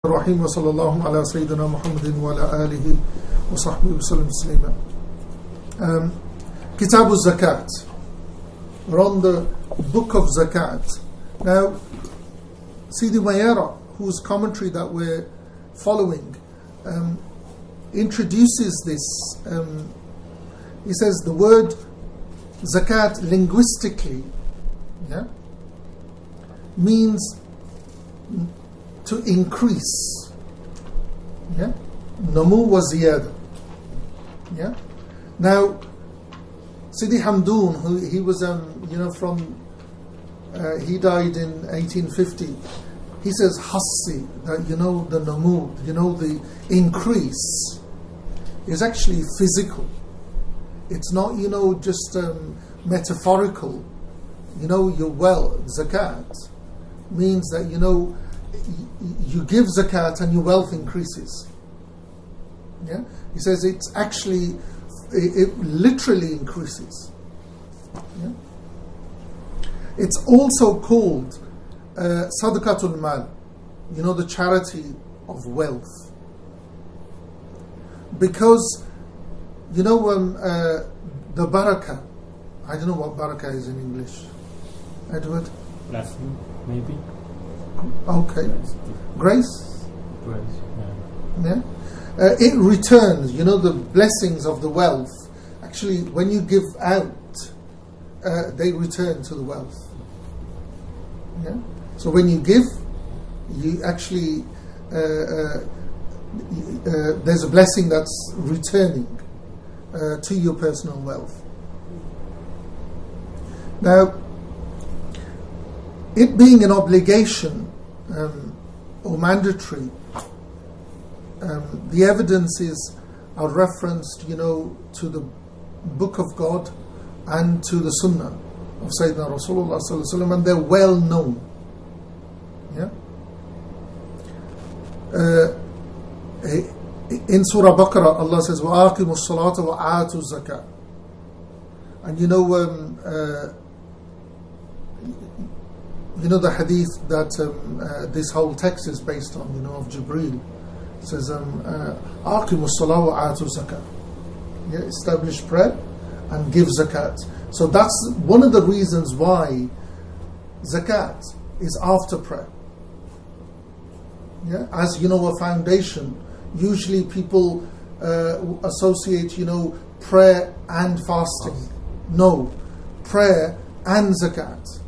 الرحيم وصلى الله على سيدنا محمد وعلى آله وصحبه وسلم تسليما. Kitab al-Zakat. We're on the book of Zakat. Now, Sidi Mayara, whose commentary that we're following, introduces this. He says the word Zakat linguistically means to increase. Namu wa ziyada. Now, Sidi Hamdoun, who he was he died in 1850. He says hassi, that the namu, the increase is actually physical. It's not just metaphorical. Your wealth, zakat, means that you give zakat and your wealth increases. He says it's actually, it literally increases. It's also called sadaqatul mal, the charity of wealth, because the barakah, I don't know what barakah is in English. Edward? Blessing, maybe. Okay. Grace? Grace, yeah. It returns, the blessings of the wealth. Actually, when you give out, they return to the wealth. So when you give, you actually, there's a blessing that's returning to your personal wealth. Now, it being an obligation or mandatory, the evidences are referenced, to the Book of God and to the Sunnah of Sayyidina Rasulullah sallallahu alaihi wasallam, and they're well known. In Surah Baqarah, Allah says, وَآقِمُوا الصَّلَاةَ وَآتُوا الزَّكَاةَ. And the hadith that this whole text is based on, of Jibreel. It says, أَقِمُوا الصَّلَاةَ وَآتُوا الزَّكَاةَ. Establish prayer and give zakat. So that's one of the reasons why zakat is after prayer. As a foundation, usually people associate, prayer and fasting. No, prayer and zakat.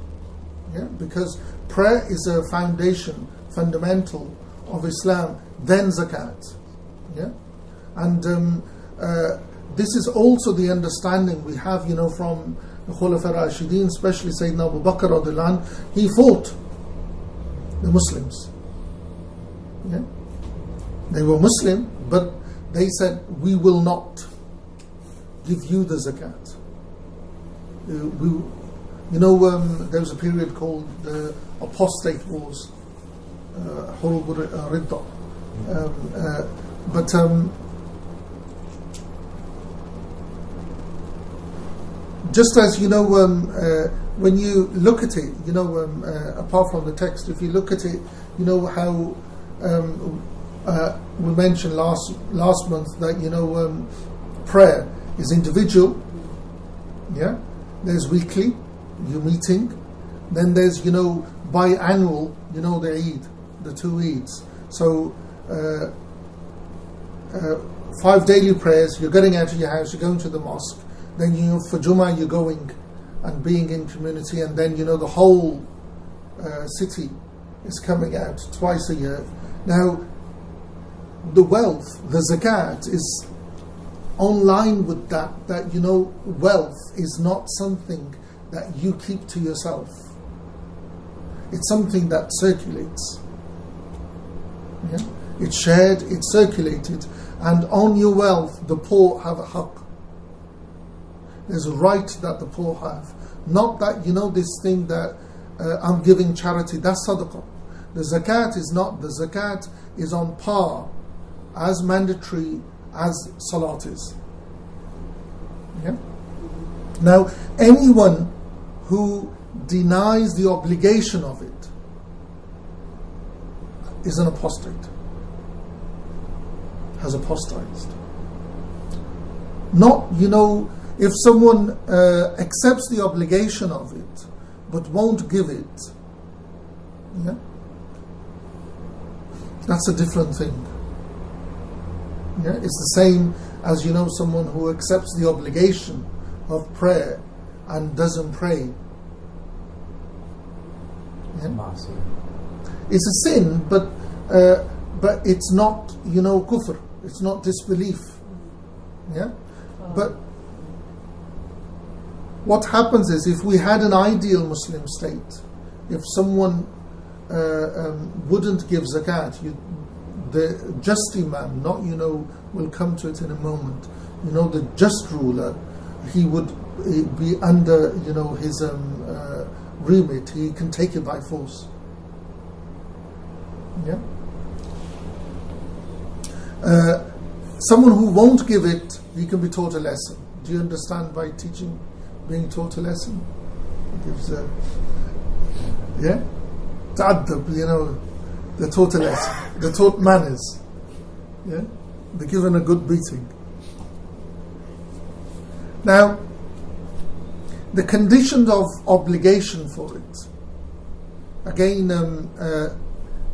Because prayer is a foundation, fundamental of Islam, then zakat. And this is also the understanding we have, from the Khulafa Rashideen, especially Sayyidina Abu Bakr radhiyallahu anhu. He fought the Muslims. They were Muslim, but they said, we will not give you the zakat. There was a period called the Apostate Wars, Hurub Ridda. But just as when you look at it, apart from the text, if you look at it, how we mentioned last month that prayer is individual. There's weekly, you're meeting. Then there's biannual, the Eid, the two Eids. So 5 daily prayers. You're getting out of your house, you're going to the mosque. Then for Jummah you're going and being in community, and then the whole city is coming out twice a year. Now, the wealth, the zakat, is online with that wealth is not something that you keep to yourself. It's something that circulates. It's shared, it's circulated, and on your wealth the poor have a haqq. There's a right that the poor have. Not that, this thing that I'm giving charity, that's sadaqah. The zakat is not. The zakat is on par, as mandatory as salat is. Now, anyone who denies the obligation of it is an apostate. has apostatized. Not, if someone accepts the obligation of it but won't give it, yeah, that's a different thing. Yeah, it's the same as someone who accepts the obligation of prayer and doesn't pray. Yeah? It's a sin, but it's not kufr. It's not disbelief. Yeah, but what happens is, if we had an ideal Muslim state, if someone wouldn't give zakat, the just imam, not we'll come to it in a moment. The just ruler, he would be under his remit. He can take it by force. Yeah. Someone who won't give it, he can be taught a lesson. Do you understand by teaching, being taught a lesson? It gives yeah? Ta'addab, they're taught a lesson. They're taught manners. Yeah? They're given a good beating. Now, the conditions of obligation for it. Again,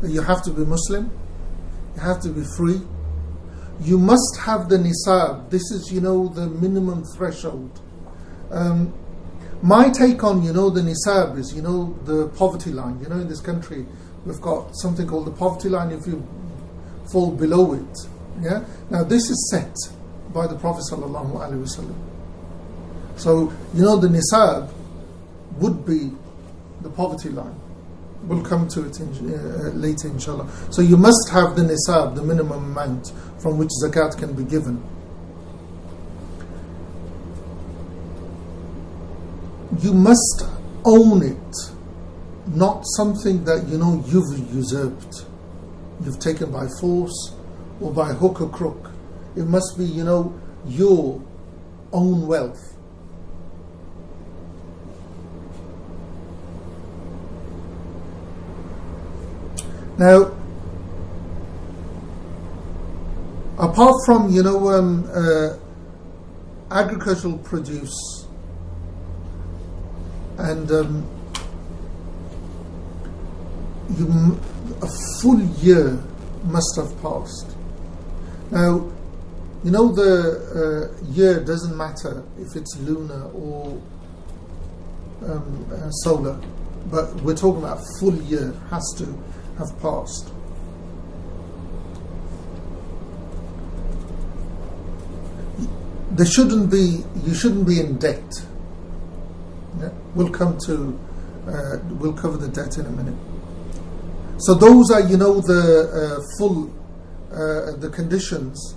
you have to be Muslim. You have to be free. You must have the nisab. This is, the minimum threshold. My take on, the nisab is, the poverty line. In this country, we've got something called the poverty line. If you fall below it, yeah. Now this is set by the Prophet sallallahu alaihi wasallam. So the nisab would be the poverty line. We'll come to it later, inshallah. So you must have the nisab, the minimum amount from which zakat can be given. You must own it, not something that you've usurped, you've taken by force or by hook or crook. It must be your own wealth. Now, apart from agricultural produce and a full year must have passed. Now, the year doesn't matter if it's lunar or solar, but we're talking about a full year has to have passed. You shouldn't be in debt. Yeah? We'll cover the debt in a minute. So those are the full the conditions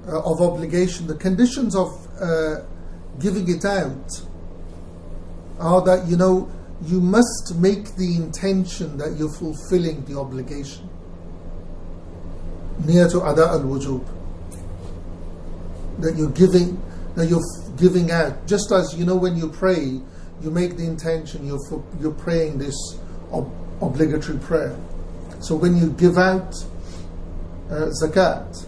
of obligation. The conditions of giving it out are that you must make the intention that you're fulfilling the obligation. Niyatu ada al-wujub. That you're giving out. Just as when you pray, you make the intention you're praying this obligatory prayer. So when you give out zakat,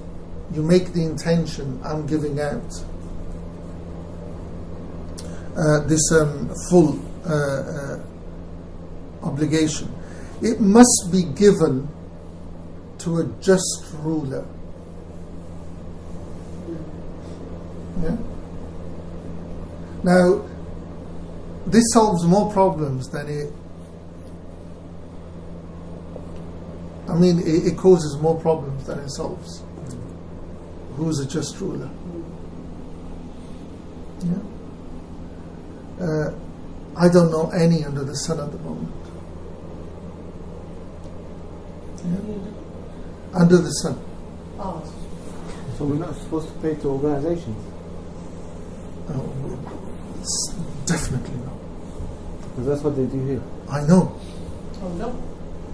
you make the intention, I'm giving out this full obligation. It must be given to a just ruler. Yeah? Now, this solves more problems than it causes more problems than it solves. Who's a just ruler? Yeah? I don't know any under the sun at the moment. Yeah? Under the sun. So we're not supposed to pay to organizations? It's definitely not. Because that's what they do here. I know. Oh,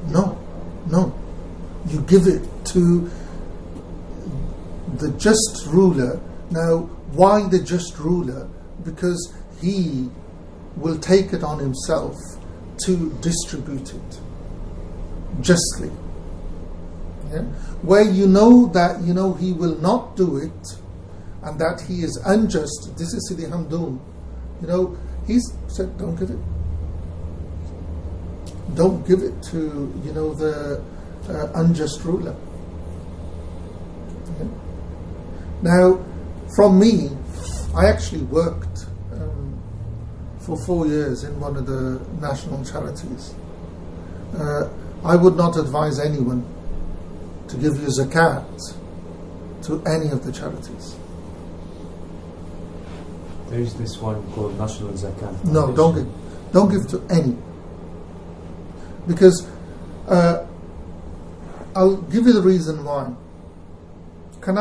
no. No. You give it to the just ruler. Now, why the just ruler? Because he will take it on himself to distribute it justly. Yeah? Where you know that he will not do it and that he is unjust. This is Sidi Hamdoun. He's said, don't give it. Don't give it to the unjust ruler. Yeah? Now, from me, I actually worked for 4 years in one of the national charities. I would not advise anyone to give you zakat to any of the charities. There is this one called National Zakat. No, don't give to any. Because I'll give you the reason why. Can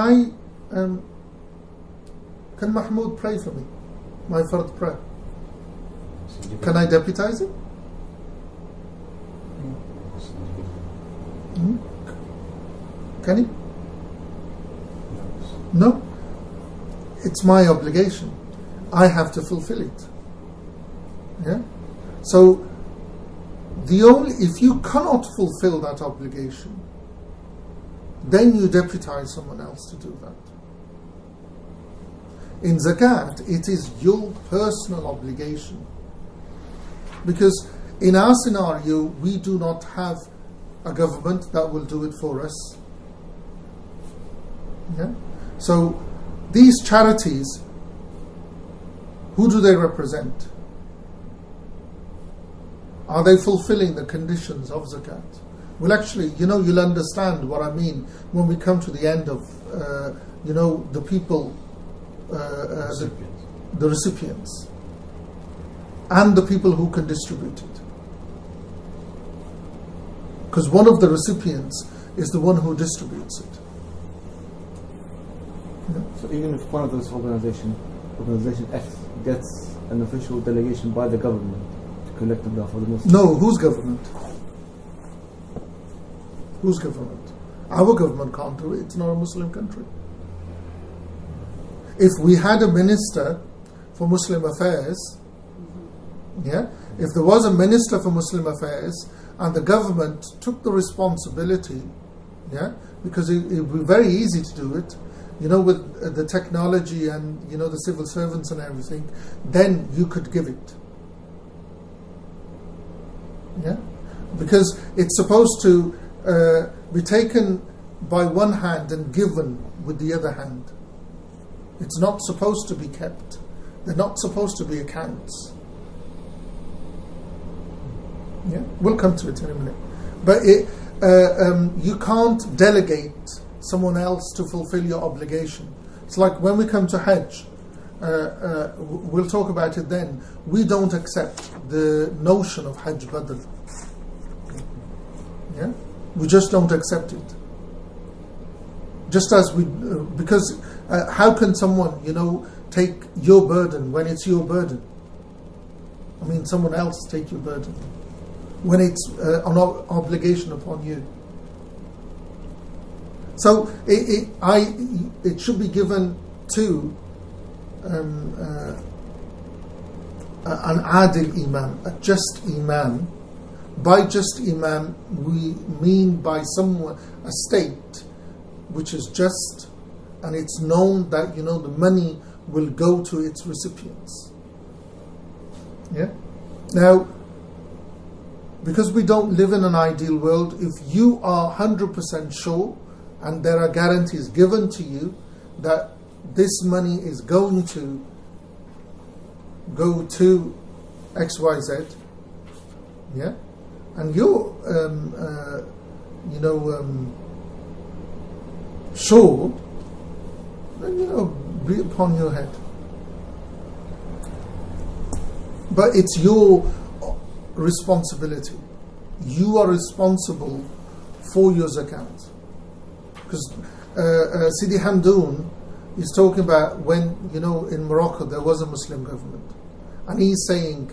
Mahmoud pray for me? My fard prayer. Can I deputize him? Can he? No. It's my obligation. I have to fulfill it. Yeah? So, if you cannot fulfill that obligation, then you deputize someone else to do that. In zakat, it is your personal obligation. Because in our scenario, we do not have a government that will do it for us. Yeah? So, these charities, who do they represent? Are they fulfilling the conditions of zakat? Well, actually, you'll understand what I mean when we come to the end of, the people, the recipients, and the people who can distribute it. Because one of the recipients is the one who distributes it. So even if one of those organization X gets an official delegation by the government to collect the daftar for the Muslims. No, whose government? Whose government? Our government can't do it. It's not a Muslim country. If we had a minister for Muslim affairs, yeah, if there was a minister for Muslim affairs and the government took the responsibility, yeah, because it would be very easy to do it, with the technology and the civil servants and everything, then you could give it. Yeah, because it's supposed to be taken by one hand and given with the other hand. It's not supposed to be kept. They're not supposed to be accounts. Yeah, we'll come to it in a minute. But you can't delegate someone else to fulfill your obligation. It's like when we come to Hajj, we'll talk about it then. We don't accept the notion of Hajj Badr. Yeah, we just don't accept it. Just as because how can someone take your burden when it's your burden? I mean, someone else take your burden when it's an obligation upon you. So it should be given to an adil imam, a just imam. By just imam, we mean by someone, a state which is just, and it's known that the money will go to its recipients. Yeah. Now, because we don't live in an ideal world, if you are 100% sure and there are guarantees given to you that this money is going to go to XYZ, yeah, and you're sure, then be upon your head. But it's your responsibility. You are responsible for your zakat. Because Sidi Hamdoun is talking about when, in Morocco there was a Muslim government. And he's saying,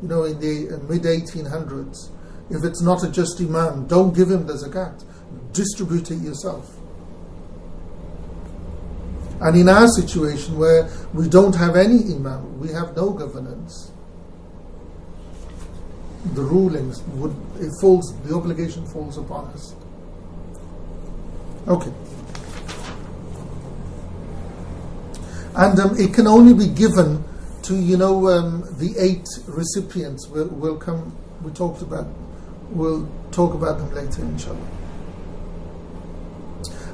in the mid-1800s, if it's not a just imam, don't give him the zakat. Distribute it yourself. And in our situation where we don't have any imam, we have no governance, the rulings the obligation falls upon us. Okay. And it can only be given to, the 8 recipients. We'll talk about them later, inshallah.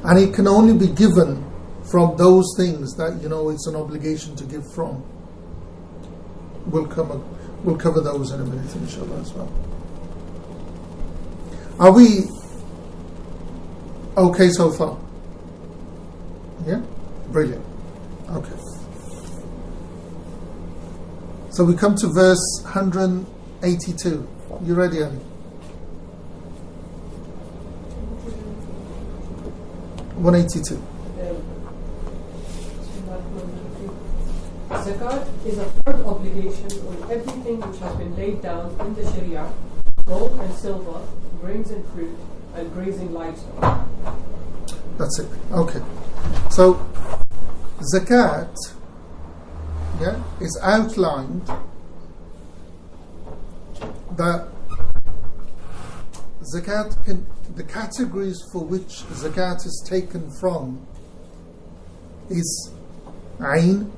And it can only be given from those things that, it's an obligation to give from. We'll cover those in a minute, inshallah, as well. Are we okay so far? Yeah? Brilliant. Okay. So we come to verse 182. You ready, Ali? 182. Zakat is a firm obligation on everything which has been laid down in the Sharia, gold and silver, grains and fruit, and grazing livestock. That's it. Okay. So, Zakat, is outlined that Zakat the categories for which Zakat is taken from is Ain,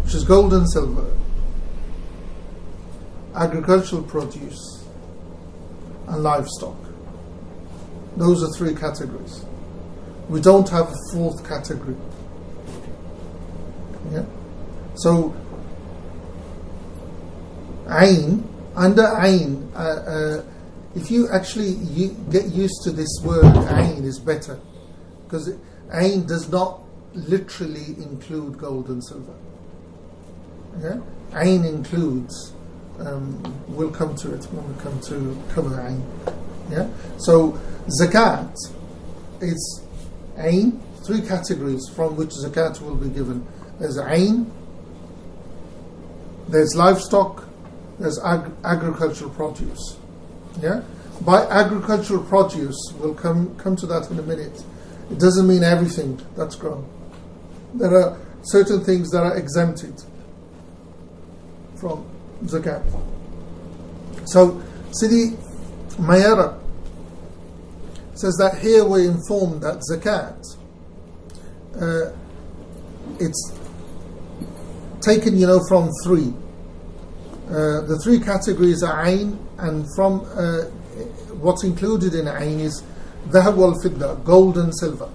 which is gold and silver, agricultural produce, and livestock. Those are 3 categories. We don't have a 4th category. So, Ain, under Ain, if you actually get used to this word, Ain is better, because Ain does not literally include gold and silver. Ain includes, we'll come to it when we come to cover Ain. So Zakat is Ain, 3 categories from which Zakat will be given. There's Ain, there's livestock, there's agricultural produce. By agricultural produce, we'll come to that in a minute. It doesn't mean everything that's grown. There are certain things that are exempted from Zakat. So, Sidi Mayara says that here we're informed that Zakat, it's taken, from 3. The 3 categories are Ain, and from what's included in Ain is Dhahab wal Fidda, gold and silver.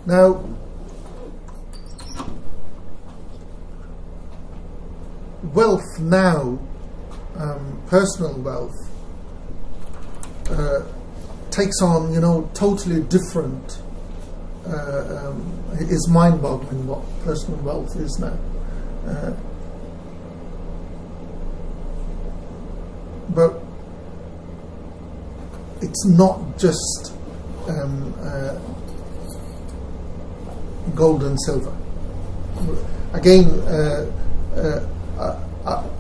Now, wealth now, personal wealth, takes on, totally different. It is mind-boggling what personal wealth is now. But it's not just gold and silver. Again,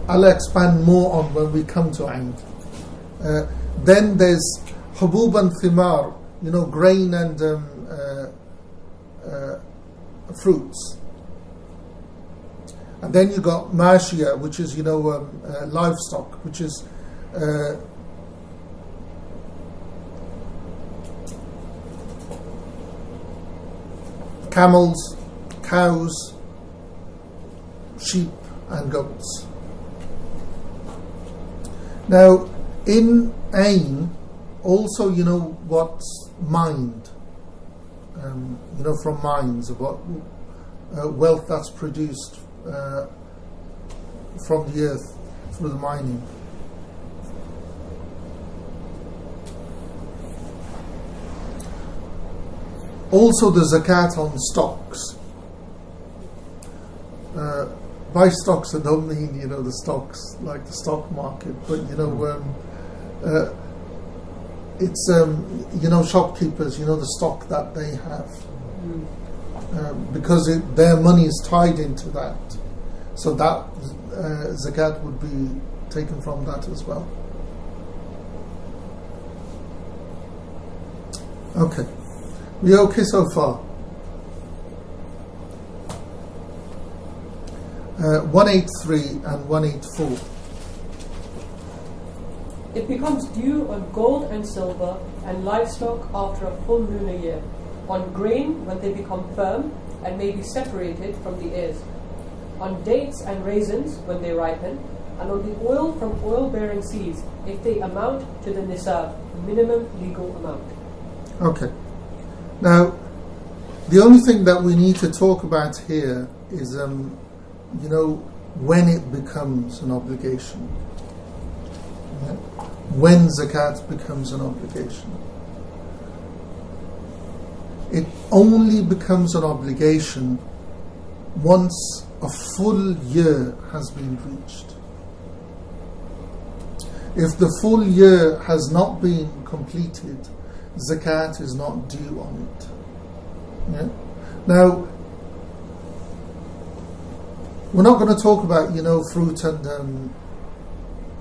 I'll expand more on when we come to Ain. Then there's Hubub and Thimar, grain and fruits. And then you got Mashia, which is, livestock, which is camels, cows, sheep, and goats. Now, in Ain, also, what's mined, from mines, what wealth that's produced from the earth through the mining. Also, the Zakat on stocks. By stocks, I don't mean the stocks like the stock market, but it's shopkeepers, the stock that they have, because their money is tied into that, so that Zakat would be taken from that as well. Okay, we okay so far? 183 and 184. It becomes due on gold and silver and livestock after a full lunar year, on grain when they become firm and may be separated from the ears, on dates and raisins when they ripen, and on the oil from oil-bearing seeds if they amount to the nisab, minimum legal amount. Okay. Now, the only thing that we need to talk about here is, when it becomes an obligation. Yeah? When zakat becomes an obligation. It only becomes an obligation once a full year has been reached. If the full year has not been completed, zakat is not due on it. Yeah? Now, we're not going to talk about, fruit and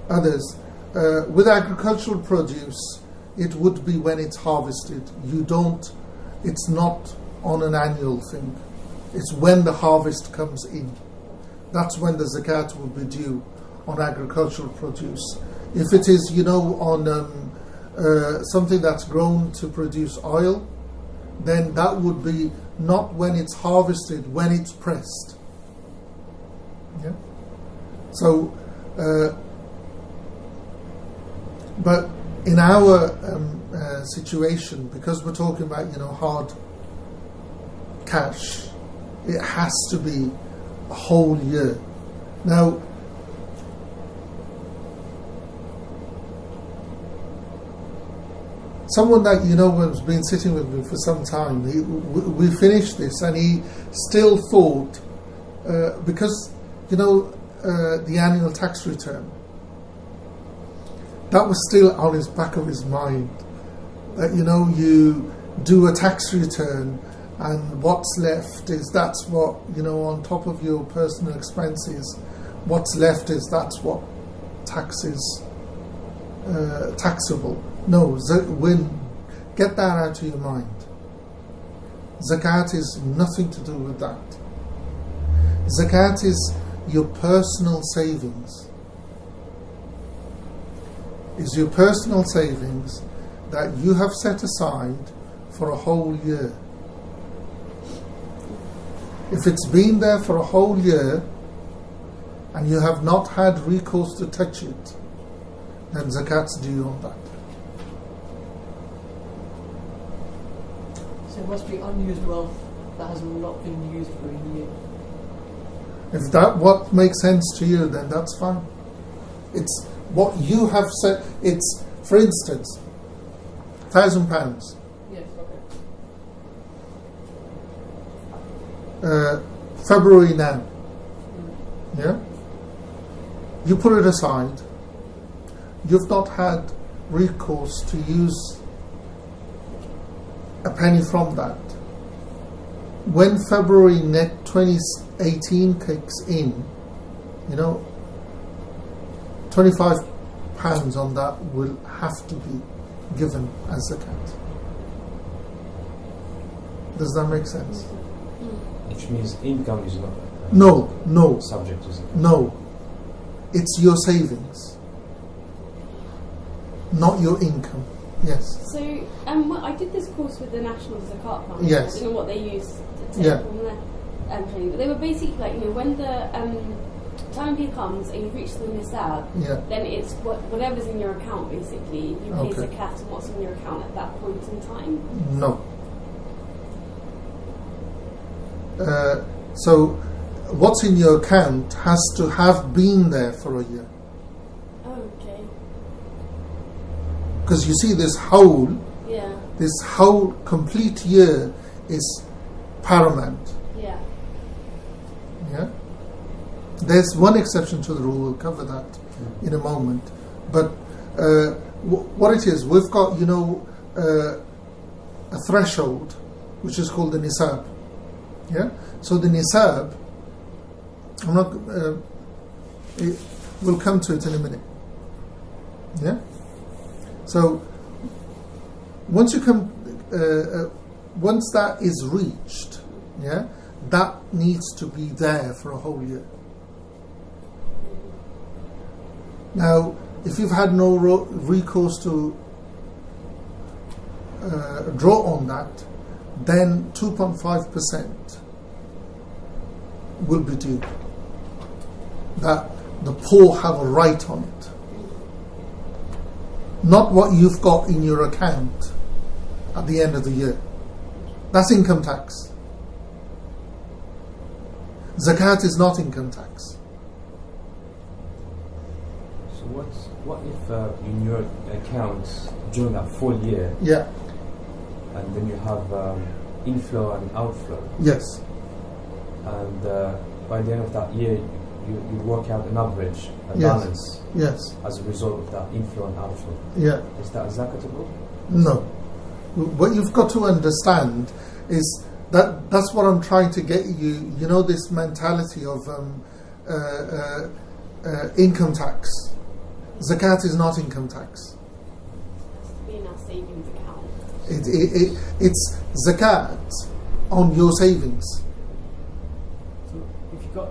others. With agricultural produce, it would be when it's harvested. It's not on an annual thing. It's when the harvest comes in. That's when the zakat will be due on agricultural produce. If it is, on something that's grown to produce oil, then that would be not when it's harvested, when it's pressed. Yeah. So, but in our situation, because we're talking about hard cash, it has to be a whole year. Now, someone that has been sitting with me for some time, we finished this and he still thought, because the annual tax return, that was still on his back of his mind, that you do a tax return and what's left is that's what on top of your personal expenses, what's left is that's what tax is taxable. No, get that out of your mind. Zakat is nothing to do with that. Zakat is your personal savings. Is your personal savings that you have set aside for a whole year. If it's been there for a whole year and you have not had recourse to touch it, then zakat's due on that. So it must be unused wealth that has not been used for a year. If that what makes sense to you, then that's fine. It's what you have said. It's, for instance, £1,000. Yes, okay. February now. Yeah? You put it aside. You've not had recourse to use a penny from that. When February net 2018 kicks in, £25 on that will have to be given as zakat. Does that make sense? Which means income is not No. subject to zakat. No. It's your savings, not your income. Yes. So, I did this course with the National Zakat Fund. Yes. I don't know what they use to take Yeah. from their training, but they were basically like, when the time of year comes and you've reached the nisab, then it's whatever's in your account, basically. You pay Okay. zakat on what's in your account at that point in time. No. So, what's in your account has to have been there for a year. Oh, okay. Because you see, this whole complete year is paramount. Yeah. Yeah. There's one exception to the rule. We'll cover that in a moment. But what it is, we've got a threshold which is called the nisab. Yeah. So the nisab, we'll come to it in a minute. Yeah. So once once that is reached, that needs to be there for a whole year. Now, if you've had no recourse to draw on that, then 2.5% will be due. That the poor have a right on it. Not what you've got in your account at the end of the year. That's income tax. Zakat is not income tax. So what if in your account during that full year, Yeah. and then you have inflow and outflow, Yes. and by the end of that year you work out an average, a Yes. balance Yes. as a result of that inflow and outflow? Yeah. Is that zakatable? No. What you've got to understand is that's what I'm trying to get you. You know, this mentality of income tax. Zakat is not income tax. Be in our savings account. It's zakat on your savings. So if you've got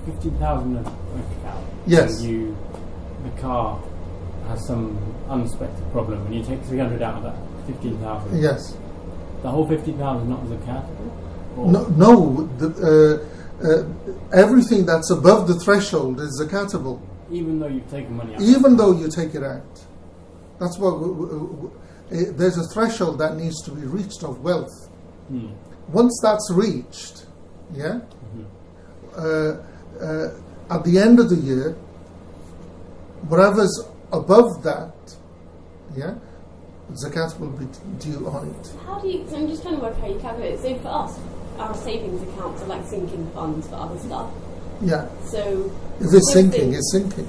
15,000 in a bank account, Yes. and the car has some unexpected problem, and you take 300 out of that 15,000. Yes. The whole 15,000 is not zakat? Or No. Everything that's above the threshold is zakatable, even though you've taken money out? even though you take it out. That's what there's a threshold that needs to be reached of wealth. Hmm. Once that's reached, yeah, Mhm. at the end of the year, whatever's above that, yeah, zakat will be due on it. How do you? So I'm just trying to work how you calculate it. So for us, our savings accounts are like sinking funds for other stuff. Yeah, So if it's so sinking, if it's sinking.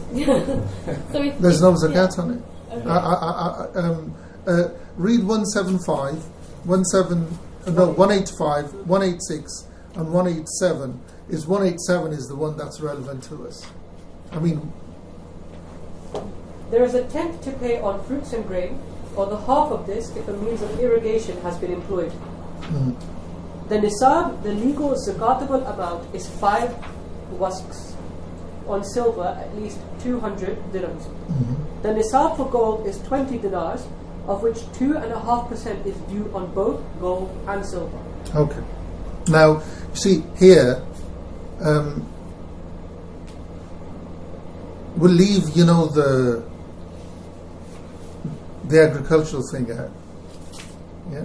so if There's no zakat yeah. on it. Okay. Read 175, 185, 186, and 187. 187 is the one that's relevant to us. I mean, There is a tenth to pay on fruits and grain, or the half of this if a means of irrigation has been employed. mm, The nisab, the legal zakatable amount, is 5 wasks. On silver, at least 200 dirhams. mhm. The nisab for gold is 20 dinars, of which 2.5% is due on both gold and silver. Okay. Now, you see here, we'll leave, the agricultural thing out. Yeah. Yeah.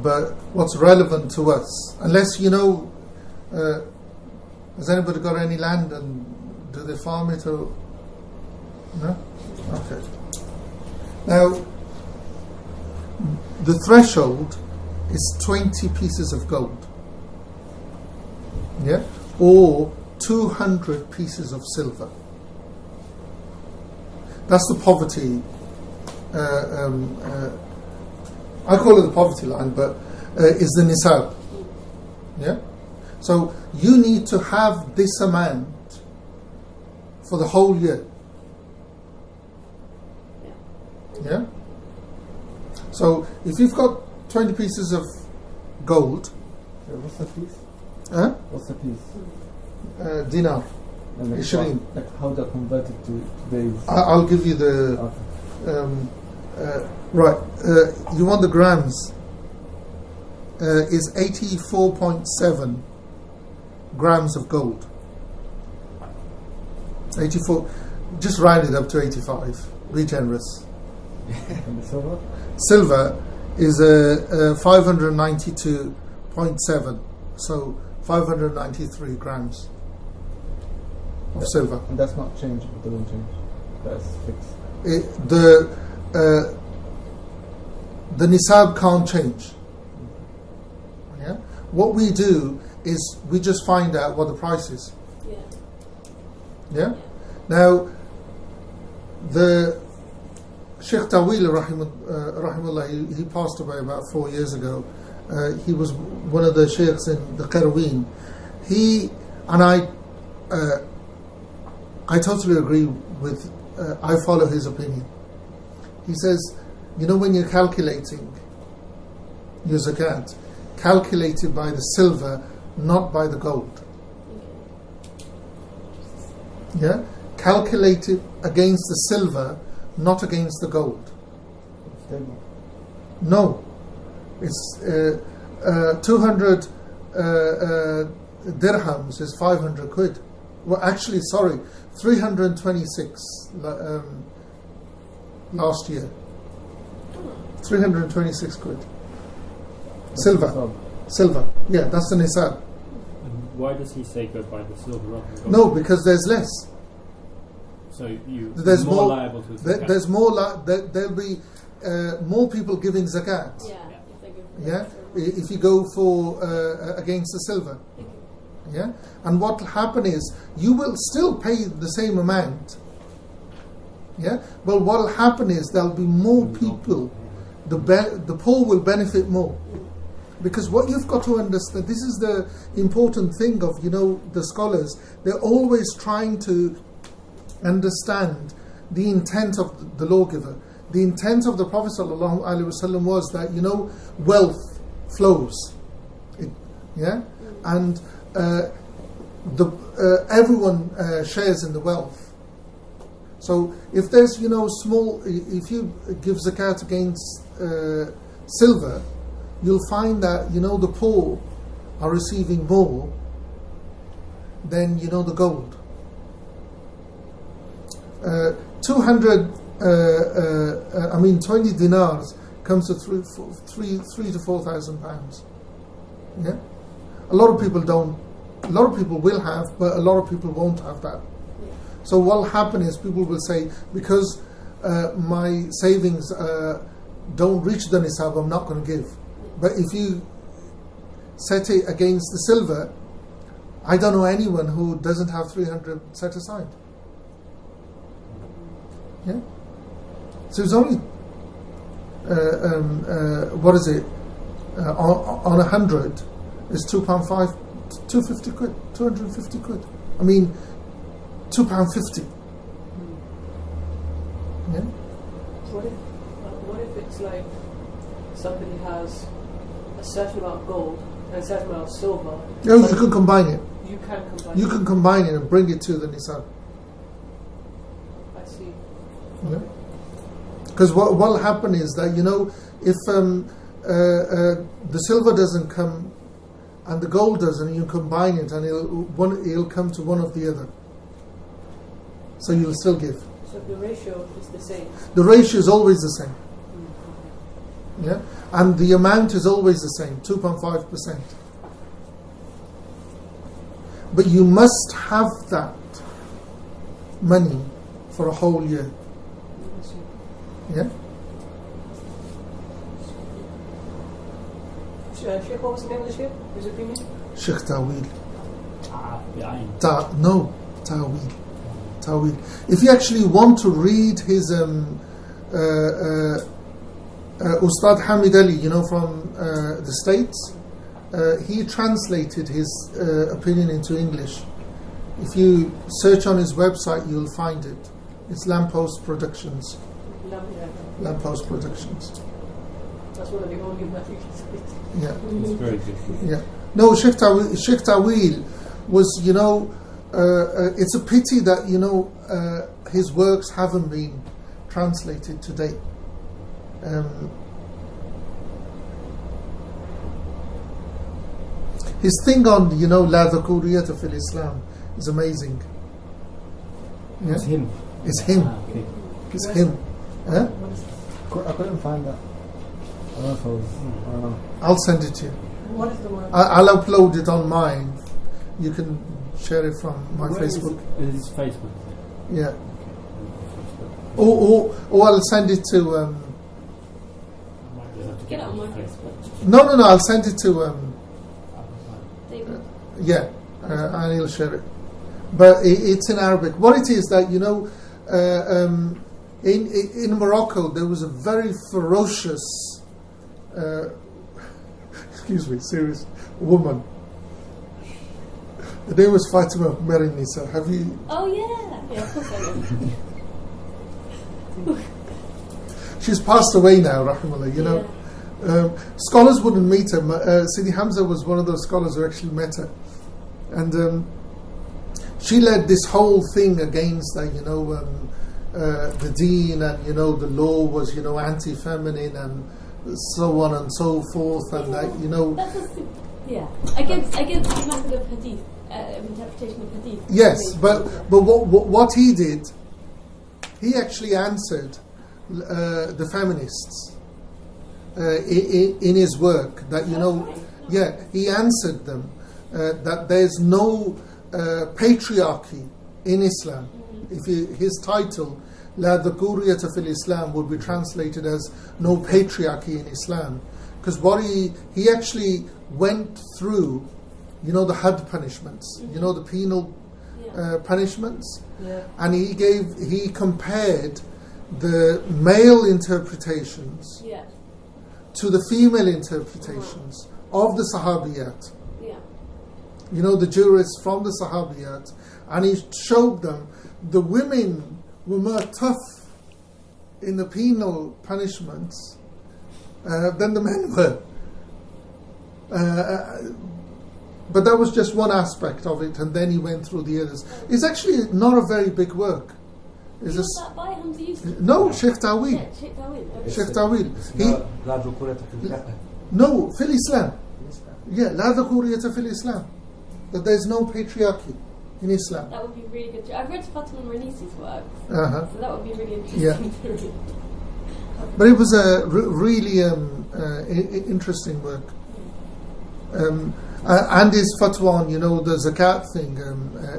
But what's relevant to us, unless has anybody got any land and do they farm it or no? Okay. Now, the threshold is 20 pieces of gold, yeah, or 200 pieces of silver. That's the poverty. I call it the poverty line, but is the nisab. Yeah. So you need to have this amount for the whole year. Yeah. So if you've got 20 pieces of gold, What's the piece? huh? What's the piece? Dinar. And like, Ishrin. like how they're converted to today's. I'll give you the. Okay. Right. You want the grams? Is 84.7 grams of gold. 84. Just round it up to 85. Be generous. And the silver? Silver is 592.7. So 593 grams of silver. And that's not changed, it doesn't change. That's fixed. The nisab can't change. Yeah. What we do is we just find out what the price is. Yeah. Yeah. Now, the Sheikh Tawil rahimullah, he passed away about 4 years ago. He was one of the sheikhs in the Qaraween. I totally agree with. I follow his opinion. He says, when you're calculating your zakat, calculate it by the silver, not by the gold. Yeah, calculated against the silver, not against the gold. Stable. No, it's 200 dirhams is 500 quid. Well, actually, sorry, 326 last year. 326 quid. Silver. Yeah, that's the nisab. And why does he say go by the silver rather than gold? No, because there's less. So There's more more liable to zakat. There's more. There'll be more people giving zakat. Yeah. If they go for Yeah, the if you go for against the silver. Yeah, and what will happen is you will still pay the same amount. Yeah, but what will happen is there'll be more people. The poor will benefit more, because what you've got to understand. This is the important thing of the scholars. They're always trying to understand the intent of the lawgiver. The intent of the Prophet ﷺ was that wealth flows. And everyone shares in the wealth. So if there's if you give zakat against silver, you'll find that the poor are receiving more than the gold. 20 dinars comes to three to 4,000 pounds. Yeah, a lot of people don't. A lot of people will have, but a lot of people won't have that. So what will happen is people will say, because my savings don't reach the nisab, I'm not going to give. But if you set it against the silver, I don't know anyone who doesn't have 300 set aside. Yeah. So it's only what is it? On 100 is £2.5, 250 quid, 250 quid. I mean, £2.50. Yeah. What if it's like somebody has a certain amount of gold and a certain amount of silver? No, you can combine it. You can combine. You can combine it and bring it to the nisab. I see. Yeah. Because what will happen is that if the silver doesn't come and the gold doesn't, you combine it and it'll come to one of the other. So you'll still give. So the ratio is the same. The ratio is always the same. Yeah, and the amount is always the same, 2.5%. But you must have that money for a whole year. Yeah. Sheikh, what was the name of the Sheikh? His opinion? Sheikh Tawil. No. Tawil. If you actually want to read his Ustadh Hamid Ali, from the States, he translated his opinion into English. If you search on his website, you'll find it. It's Lamppost Productions. Lamppost Productions. That's one of the only Maliki. Yeah. It's very good. Yeah. No, Sheikh Tawil was, it's a pity that, his works haven't been translated today. His thing on, La Dhakuriyata fil Islam is amazing. Yeah? It's him. It's him. Okay. It's him. Huh? I couldn't find that. I don't know if I don't know. I'll send it to you. What is the word? I'll upload it on mine. You can share it from my Facebook. It is Facebook. Yeah. Or I'll send it to. Get it on my Facebook. No. I'll send it to. David. Yeah, and he'll share it. But it's in Arabic. What it is that in Morocco there was a very ferocious, serious woman. The name was Fatima Merinisa. Have you? Oh yeah, of course I know. She's passed away now, rahimahullah. Scholars wouldn't meet her. Sidi Hamza was one of those scholars who actually met her, and she led this whole thing against that, the deen, and the law was anti-feminine and so on and so forth, and that against the method of hadith, interpretation of hadith. Yes, but what he did, he actually answered the feminists in his work, that he answered them that there's no patriarchy in Islam. His title, La Dhukuriyata fil Islam, would be translated as no patriarchy in Islam, because what he actually went through, the had punishments, the penal punishments, and he compared the male interpretations to the female interpretations of the Sahabiyat. The jurists from the Sahabiyat, and he showed them the women were more tough in the penal punishments than the men were. But that was just one aspect of it, and then he went through the others. It's actually not a very big work. Was that by Hamza Yusuf? No, Sheikh Tawil. Sheikh Tawil. No, fil Islam. Yeah, La Dhukuriyata fil Islam. That there's no patriarchy in Islam. That would be really good. I've read Fatima Marnisi's work, so that would be really interesting to read. But it was a really interesting work. And his fatwa on, the zakat thing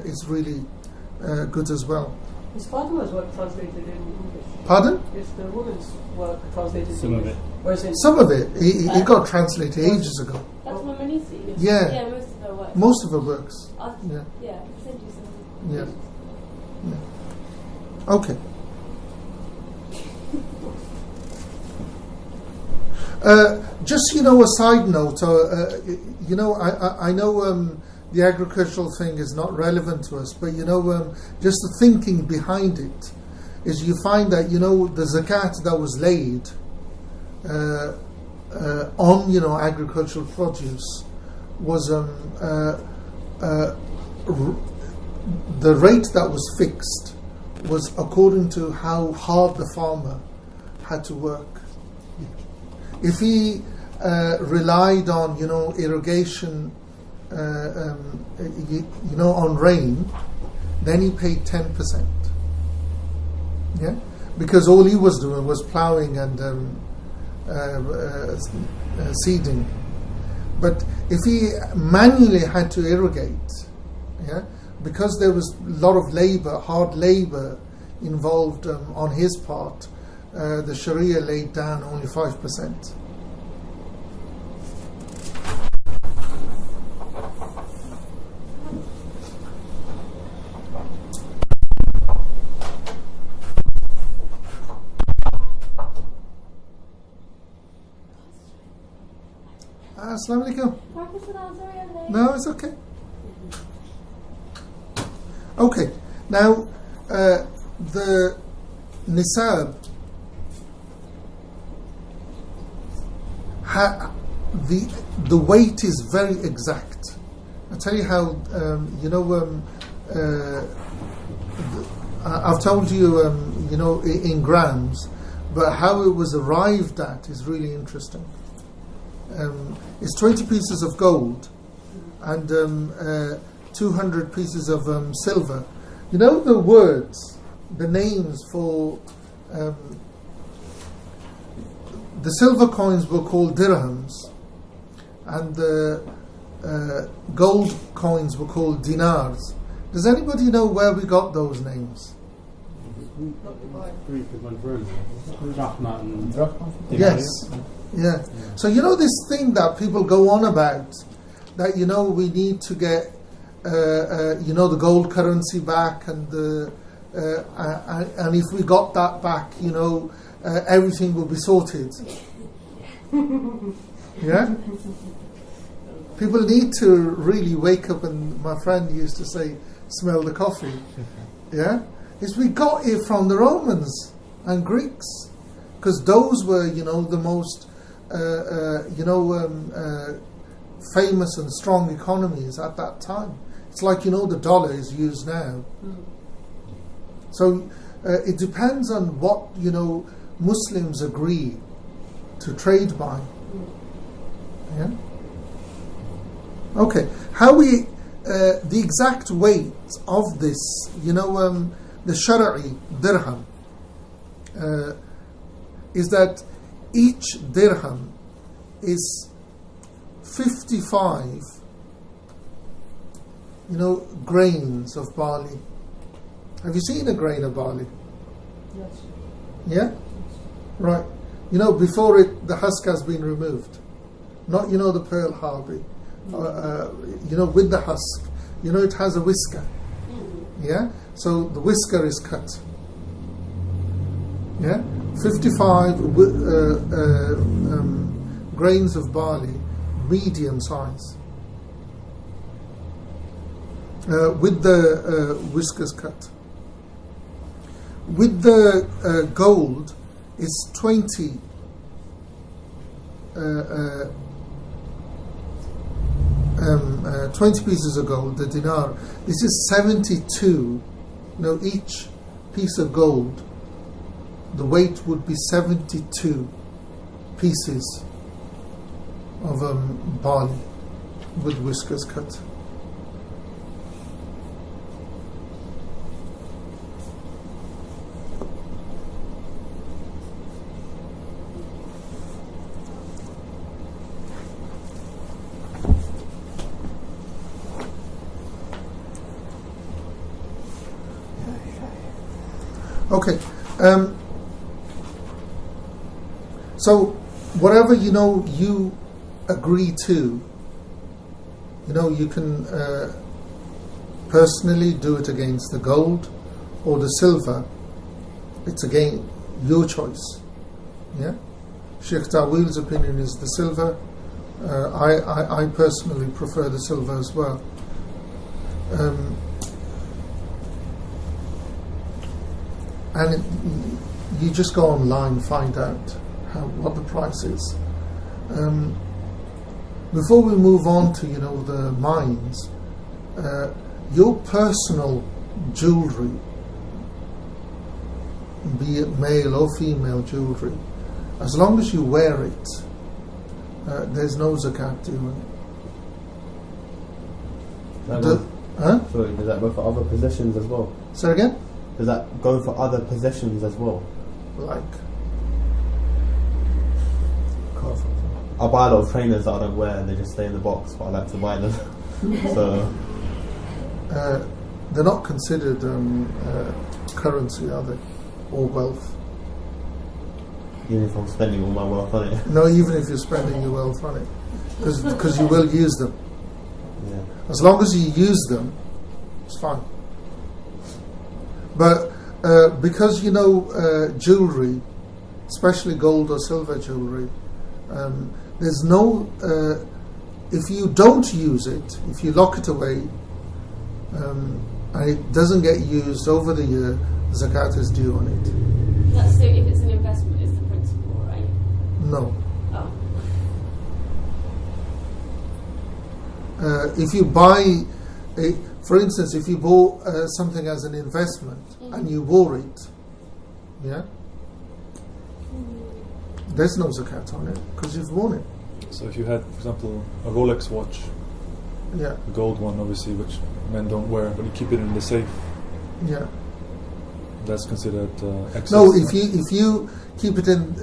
is really good as well. Is Fatima's work translated in English? Pardon? Is the woman's work translated Some in of English? it. Or is it? Some of it. It got translated ages ago. Fatima Marnisi? Yeah. Most of her work. Most of her works. Yeah, I can send you some. Yeah. Okay. Just a side note. I know the agricultural thing is not relevant to us, but just the thinking behind it is you find that the zakat that was laid on agricultural produce was the rate that was fixed was according to how hard the farmer had to work. If he relied on irrigation, on rain, then he paid 10%. Yeah, because all he was doing was ploughing and seeding. But if he manually had to irrigate, because there was a lot of labor, hard labor involved on his part, the Sharia laid down only 5%. Assalamu alaikum. No, it's okay. Okay, now the nisab, the weight is very exact. I'll tell you how. I've told you, in grams, but how it was arrived at is really interesting. It's 20 pieces of gold and 200 pieces of silver. The words, the names for the silver coins were called dirhams, and the gold coins were called dinars. Does anybody know where we got those names? Yes. Yeah. So this thing that people go on about, that we need to get the gold currency back, and and if we got that back, everything will be sorted. Yeah. People need to really wake up, and my friend used to say, "Smell the coffee." Yeah. Is we got it from the Romans and Greeks, because those were the most famous and strong economies at that time. It's like, the dollar is used now. So it depends on what, Muslims agree to trade by. Yeah? Okay. How we, the exact weight of this, the Shara'i dirham, is that each dirham is 55 grains of barley. Have you seen a grain of barley? Yes. Yeah? Right. Before the husk has been removed. Not, the pearl harvey. With the husk. It has a whisker. Yeah? So the whisker is cut. Yeah? 55 grains of barley, medium size. With the whiskers cut. With the gold, it's 20 20 pieces of gold, the dinar. This is 72. Each piece of gold, the weight would be 72 pieces of barley with whiskers cut. Okay, so whatever you agree to, you can personally do it against the gold or the silver. It's again your choice. Yeah, Sheikh Tawil's opinion is the silver. I personally prefer the silver as well. And you just go online, find out what the price is. Before we move on to the mines, your personal jewellery, be it male or female jewellery, as long as you wear it, there's no zakat due on it. Sorry, does that go for other possessions as well? Say again? Does that go for other possessions as well? Like? I buy a lot of trainers that I don't wear and they just stay in the box, but I like to buy them. So they're not considered currency, are they? Or wealth? Even if I'm spending all my wealth on it. No, even if you're spending your wealth on it. Because you will use them. Yeah. As long as you use them, it's fine. But because jewellery, especially gold or silver jewellery, there's no, if you don't use it, if you lock it away, and it doesn't get used over the year, zakat is due on it. That's so if it's an investment, it's the principal, right? No. Oh. If you buy, for instance, if you bought something as an investment and you wore it, yeah, there's no zakat on it because you've worn it. So if you had, for example, a Rolex watch, yeah, a gold one, obviously, which men don't wear, but you keep it in the safe, yeah, that's considered excess. No, if you keep it in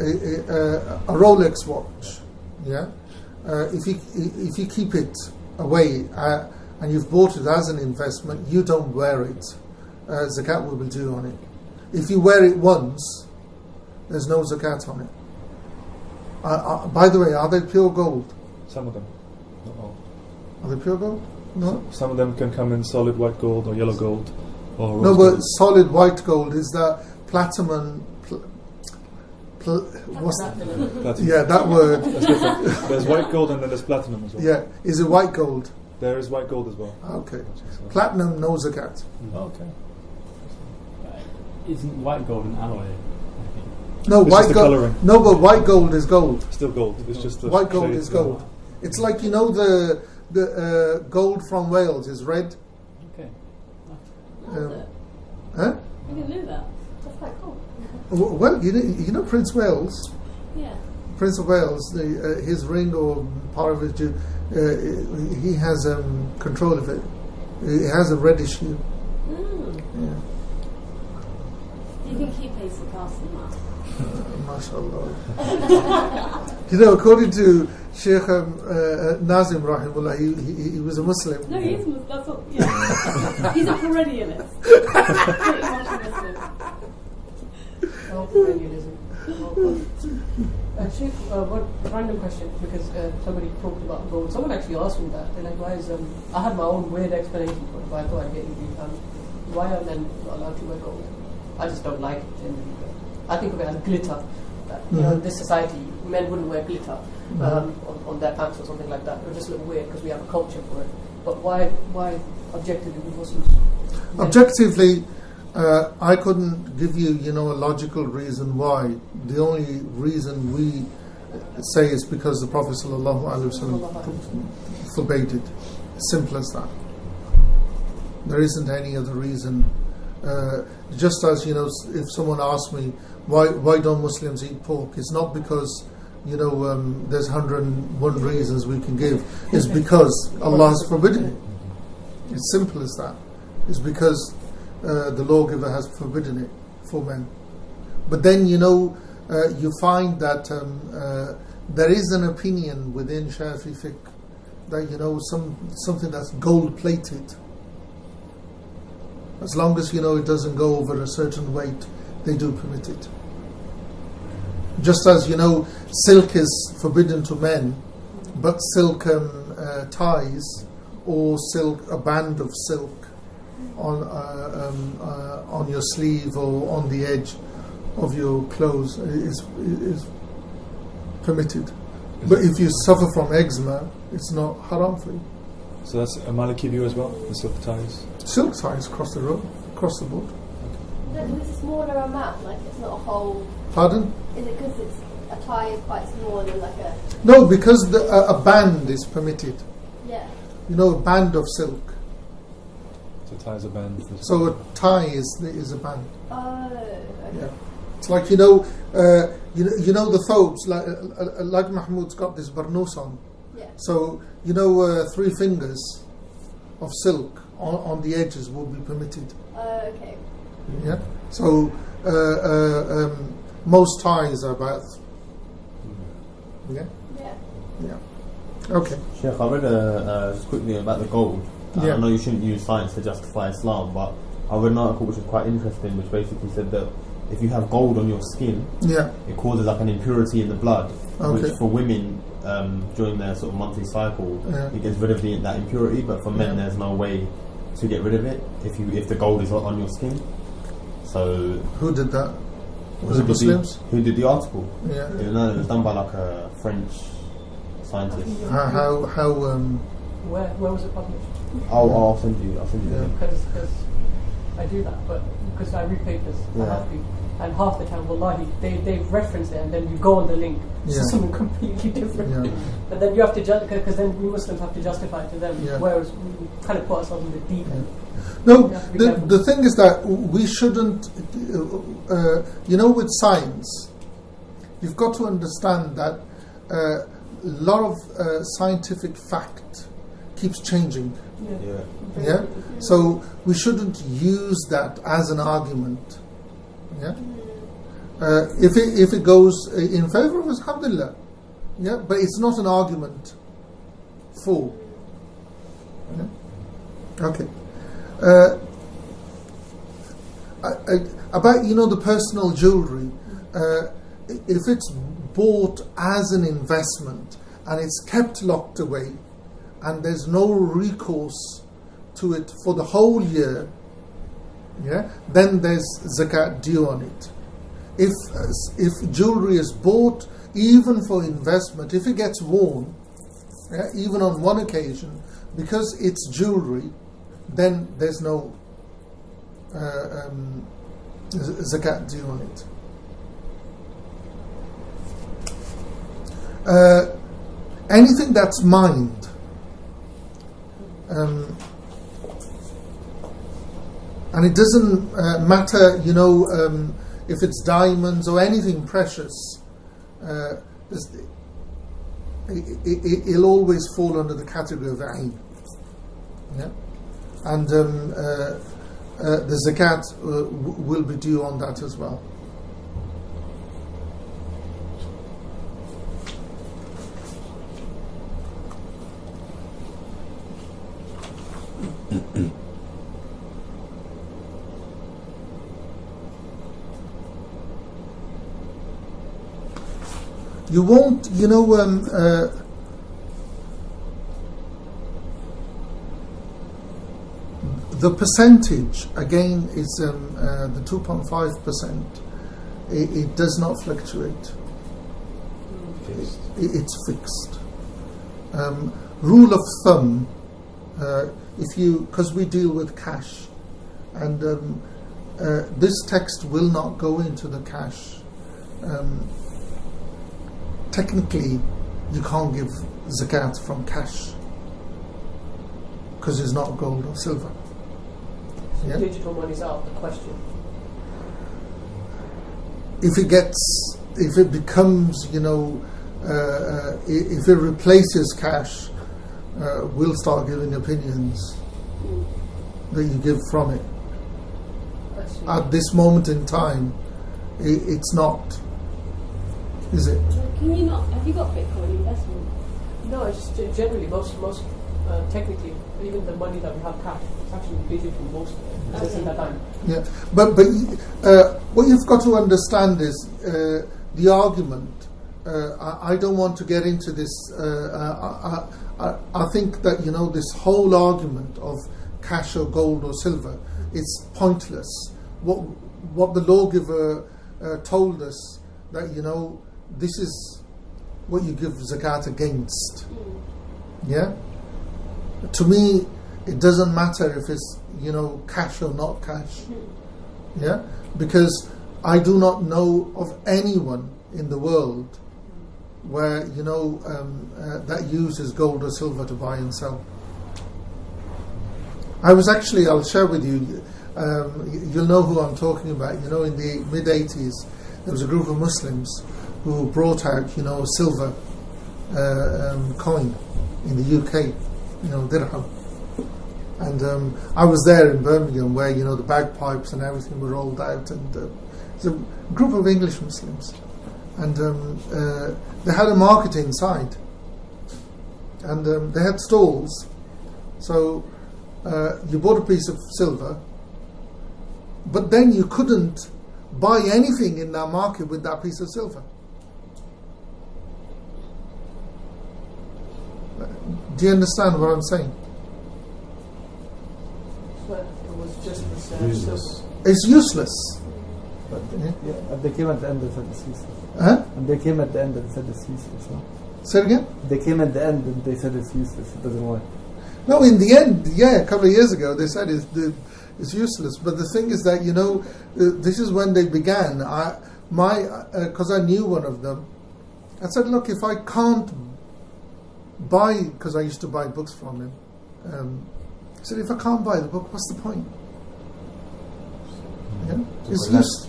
a Rolex watch, yeah, if you keep it away and you've bought it as an investment, you don't wear it, zakat will be due on it. If you wear it once, there's no zakat on it. By the way, are they pure gold? Some of them, not all. Are they pure gold? No. Some of them can come in solid white gold or yellow gold. Or no, rose but gold. solid white gold is that platinum. What's Platinum. Yeah, that word. That's different. There's white gold and then there's platinum as well. Yeah, is it white gold? There is white gold as well. Okay. Platinum, no zakat. Oh, okay. Isn't white gold an alloy? No, It's white just the gold. colouring. No, but white gold is gold. Still gold. It's just the White gold shade is gold. It's like the gold from Wales is red. Huh? I didn't know that. That's quite cool. Well, you know Prince Wales? Yeah. Prince of Wales, his ring or part of it, he has control of it. It has a reddish hue. Yeah. Do you think he pays the cost in that? MashaAllah. According to Sheikh Nazim Rahimullah, he was a Muslim. No, he is Muslim. That's what. Yeah. He's a perennialist. Pretty much a Muslim. Sheikh, one random question, because somebody talked about gold. Someone actually asked me that. They're like, why is I had my own weird explanation for it, but I thought I'd get you the why are men not allowed to wear gold? I just don't like it generally. I think of it as glitter. You know, in this society, men wouldn't wear glitter on their pants or something like that. It would just look weird because we have a culture for it. But why objectively would Muslims? Objectively, I couldn't give you, a logical reason why. The only reason we say is because the Prophet ﷺ forbade it. Simple as that. There isn't any other reason. Just as, if someone asks me, why don't Muslims eat pork? It's not because, there's 101 reasons we can give. It's because Allah has forbidden it. It's simple as that. It's because the lawgiver has forbidden it for men. But then, you find that there is an opinion within Shafi fiqh that, something that's gold-plated, as long as, it doesn't go over a certain weight, they do permit it. Just as, silk is forbidden to men, but silk ties or a band of silk on your sleeve or on the edge of your clothes is permitted. But if you suffer from eczema, it's not haram for you. So that's a Maliki view as well, the silk ties? Silk ties across the board. It's a smaller amount, like it's not a whole... Pardon? Is it because a tie is quite small and like a... No, because a band is permitted. Yeah. A band of silk. So tie is a band. So a tie is a band. Oh, okay. Yeah. It's like, the thobes, like Mahmoud's got this barnoos on. Yeah. So, 3 fingers of silk on the edges would be permitted. Okay. Yeah. So, most ties are about. Yeah. Yeah. Yeah. Okay. Sheikh, I read just quickly about the gold. I know you shouldn't use science to justify Islam, but I read an article which was quite interesting, which basically said that if you have gold on your skin, it causes like an impurity in the blood, which for women during their sort of monthly cycle, it gets rid of that impurity. But for men, there's no way to get rid of it if the gold is on your skin. So who did that? Was it Muslims? Who did the article? Yeah. It was done by like a French scientist. Where was it published? I'll send you. Because I do that, but because I read papers, I have to. And half the time, wallahi, they reference it, and then you go on the link, it's something completely different. Yeah. But then you have to because then we Muslims have to justify it to them, whereas we kind of put ourselves in the deep end. No, the thing is that we shouldn't, with science, you've got to understand that a lot of scientific fact keeps changing. Yeah. So we shouldn't use that as an argument. Yeah. If it goes in favour of us, alhamdulillah. Yeah. But it's not an argument for. Yeah? Okay. About the personal jewellery, if it's bought as an investment and it's kept locked away and there's no recourse to it for the whole year, then there's zakat due on it. If jewellery is bought even for investment, if it gets worn, even on one occasion, because it's jewellery, then there's no zakat due on it. Anything that's mined, And it doesn't matter, if it's diamonds or anything precious, it'll always fall under the category of ayn. Yeah? And the zakat will be due on that as well. You won't, the percentage, again, is the 2.5%. It does not fluctuate. It's fixed. Rule of thumb, because we deal with cash, and this text will not go into the cash. Technically, you can't give zakat from cash because it's not gold or silver. So digital money's out the question. If it becomes, if it replaces cash, we'll start giving opinions that you give from it. At this moment in time, it's not. Is it? Can you not? Have you got Bitcoin investment? No, it's just generally most technically, even the money that we have cash, it's actually digital most of it. At that time. Yeah, but what you've got to understand is the argument. I don't want to get into this. I think that this whole argument of cash or gold or silver, it's pointless. What the lawgiver told us that this is what you give zakat against. Yeah? To me, it doesn't matter if it's, cash or not cash. Yeah? Because I do not know of anyone in the world where, that uses gold or silver to buy and sell. I'll share with you, you'll know who I'm talking about. In the mid-80s, there was a group of Muslims who brought out, a silver coin in the UK, dirham. And I was there in Birmingham where, the bagpipes and everything were rolled out, and it's a group of English Muslims. And they had a market inside. And they had stalls. So you bought a piece of silver, but then you couldn't buy anything in that market with that piece of silver. Do you understand what I'm saying? But it was just useless. It's useless. But and they came at the end and said it's useless. Huh? And they came at the end and said it's useless. No? Say it again? They came at the end and they said it's useless. It doesn't work. No, in the end, a couple of years ago, they said it's useless. But the thing is that, this is when they began. Because I knew one of them, I said, look, if I can't buy, because I used to buy books from him, I said, if I can't buy the book, what's the point? Yeah? It's useless.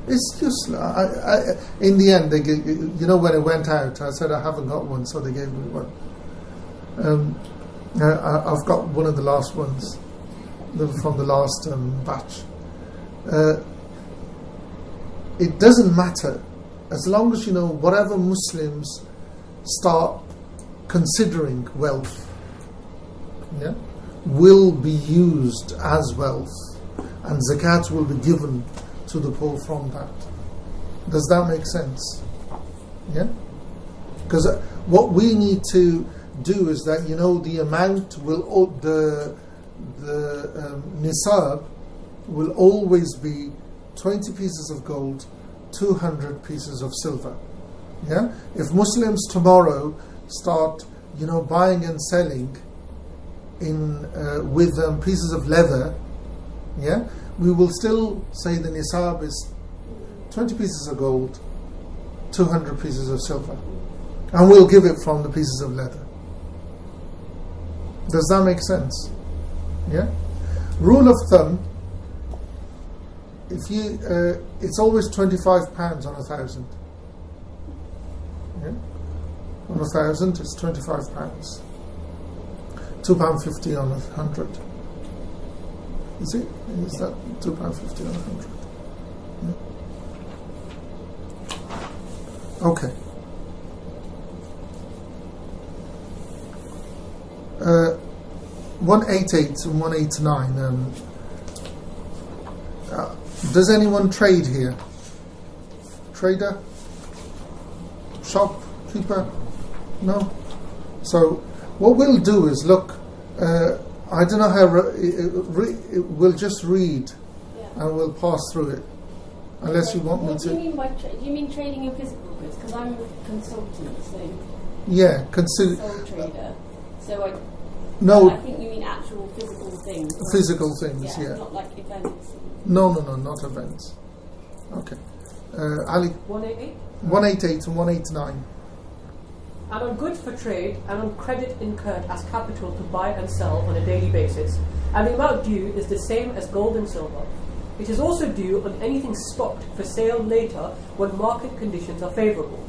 It's useless. In the end, they gave, when it went out, I said I haven't got one, so they gave me one. I've got one of the last ones from the last batch. It doesn't matter as long as whatever Muslims start considering wealth, will be used as wealth, and zakat will be given to the poor from that. Does that make sense? Yeah? Because what we need to do is that the amount will the nisab will always be 20 pieces of gold, 200 pieces of silver. Yeah? If Muslims tomorrow start buying and selling with pieces of leather, we will still say the nisab is 20 pieces of gold, 200 pieces of silver, and we'll give it from the pieces of leather. Does that make sense? Yeah? Rule of thumb, if you, it's always £25 on 1,000. Yeah? On 1,000, it's £25. £2.50 on 100. Is it? Is that £2.50 on 100? Yeah. Okay. 188 and 189. Does anyone trade here? Trader? Shopkeeper? No? So what we'll do is look, I don't know how, we'll just read and we'll pass through it. Unless you want me to. What do you mean by do you mean trading in physical goods? Because I'm a consultant, so. Yeah, sole trader. So I think you mean actual physical things. Physical things, yeah. Not like events. No, not events. Okay. Ali? 188? 188 and 189. And on goods for trade and on credit incurred as capital to buy and sell on a daily basis, and the amount due is the same as gold and silver. It is also due on anything stocked for sale later when market conditions are favourable.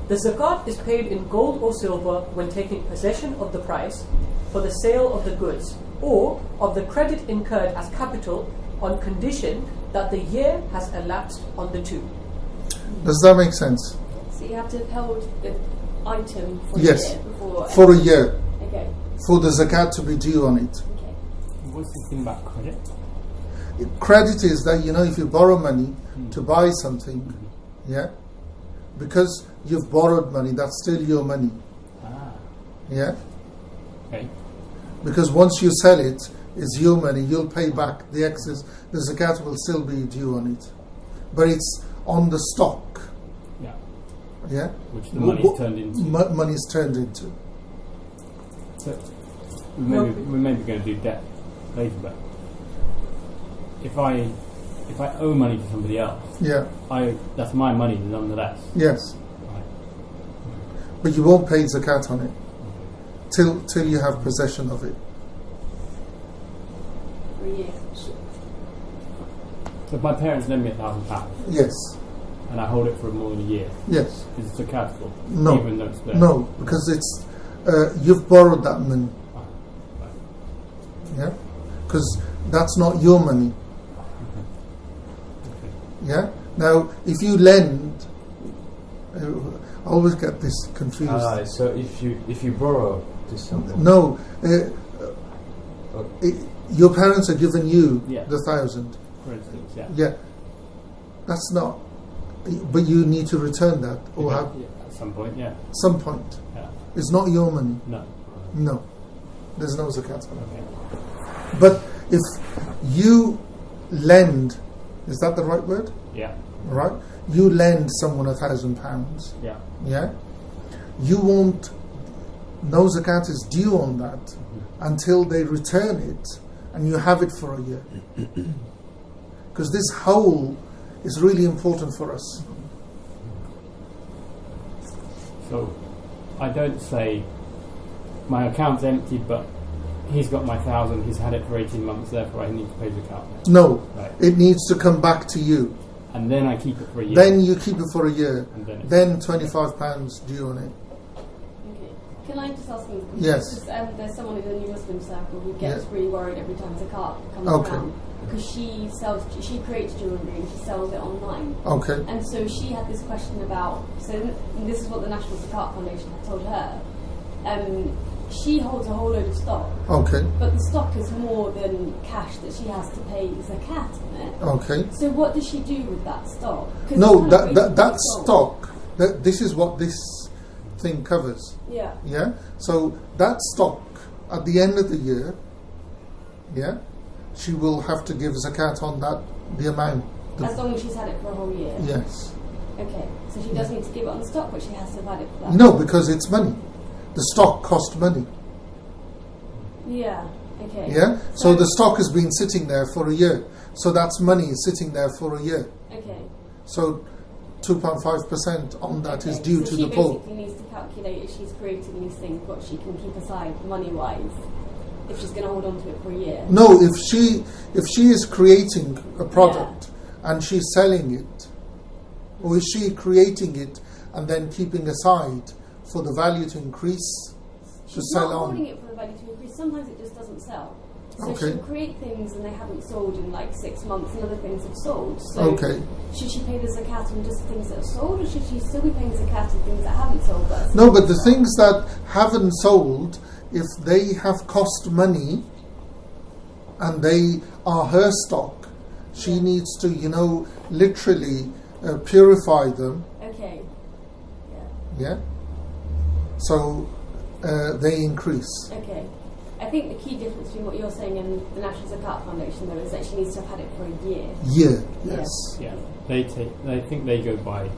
The zakat is paid in gold or silver when taking possession of the price for the sale of the goods, or of the credit incurred as capital on condition that the year has elapsed on the two. Does that make sense? So you have to hold the item for yes. a year before. For a year. Okay. For the zakat to be due on it. Okay. What's the thing about credit? Credit is that, if you borrow money to buy something, yeah, because you've borrowed money, that's still your money. Yeah? Okay. Because once you sell it, it's your money, you'll pay back the excess, the zakat will still be due on it. But it's on the stock. Yeah. Yeah? Which the money's turned into. Money's turned into. So we're maybe going to do debt later, but if I owe money to somebody else, that's my money nonetheless. Yes. Right. But you won't pay zakat on it till you have possession of it. For a year. So if my parents lend me £1,000. Yes. And I hold it for more than a year. Yes. Is it zakatable? No. Even though it's there? No, because it's you've borrowed that money. Right. Yeah. Because that's not your money. Yeah. Now, if you lend, I always get this confused. So if you borrow to someone, no, your parents are giving you the 1,000. For instance, yeah. That's not. But you need to return that, or at some point. Yeah. Some point. Yeah. It's not your money. No. There's no zakat on it. Okay. But if you lend. Is that the right word? Yeah. Right? You lend someone £1,000. Yeah. Yeah? You won't, no zakat is due on that until they return it and you have it for a year. Because this whole is really important for us. So I don't say my account's empty, but he's got my 1,000, he's had it for 18 months, therefore I need to pay the account. No, right. It needs to come back to you. And then I keep it for a year. Then you keep it for a year. And then £25 due on it. Okay. Can I just ask you? Yes. Because there's someone in the New Muslim circle who gets really worried every time zakat comes around. Because she creates jewellery and she sells it online. Okay. And so she had this question about, this is what the National Zakat Foundation had told her. She holds a whole load of stock. Okay. But the stock is more than cash that she has to pay zakat on it. Okay. So what does she do with that stock? No, that stock, this is what this thing covers. Yeah. Yeah? So that stock, at the end of the year, yeah, she will have to give zakat on that, the amount. As long as she's had it for a whole year? Yes. Okay. So she does need to give it on the stock, but she has to have had it for that. No, because it's money. The stock cost money. Yeah, okay. Yeah? So the stock has been sitting there for a year. So that's money sitting there for a year. Okay. So 2.5% on that is due to the poor. She basically needs to calculate if she's creating these things what she can keep aside money-wise. if she's going to hold on to it for a year? No, if she is creating a product and she's selling it, or is she creating it and then keeping aside for the value to increase to sell on? She's not holding it for the value to increase. Sometimes it just doesn't sell. So she'll create things and they haven't sold in like 6 months, and other things have sold. So should she pay the zakat on just things that have sold, or should she still be paying zakat on things that haven't sold? No, but the things that haven't sold, if they have cost money and they are her stock, she needs to, literally purify them. Okay. Yeah. So they increase. Okay. I think the key difference between what you're saying and the National Zakat Foundation, though, is that she needs to have had it for a year. Yes. Yeah. They think they go by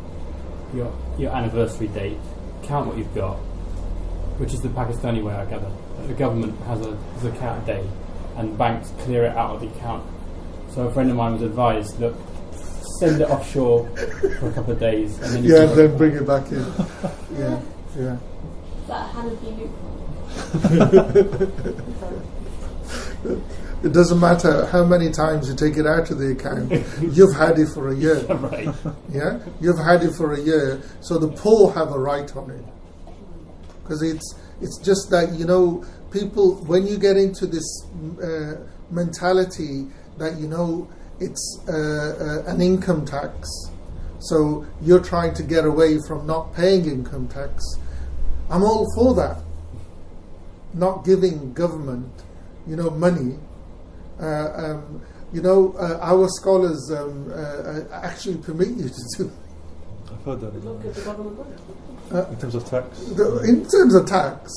your anniversary date, count what you've got, which is the Pakistani way, I gather. The government has a zakat day, and banks clear it out of the account. So a friend of mine was advised, look, send it offshore for a couple of days, and then then bring it back in. Yeah. Is that a Hanafi loophole? It doesn't matter how many times you take it out of the account, you've had it for a year. Right. Yeah, you've had it for a year, so the poor have a right on it. Because it's just that, people, when you get into this mentality that, it's an income tax, so you're trying to get away from not paying income tax, I'm all for that. Not giving government, money. Our scholars actually permit you to do. I've heard that. In terms of tax. In terms of tax,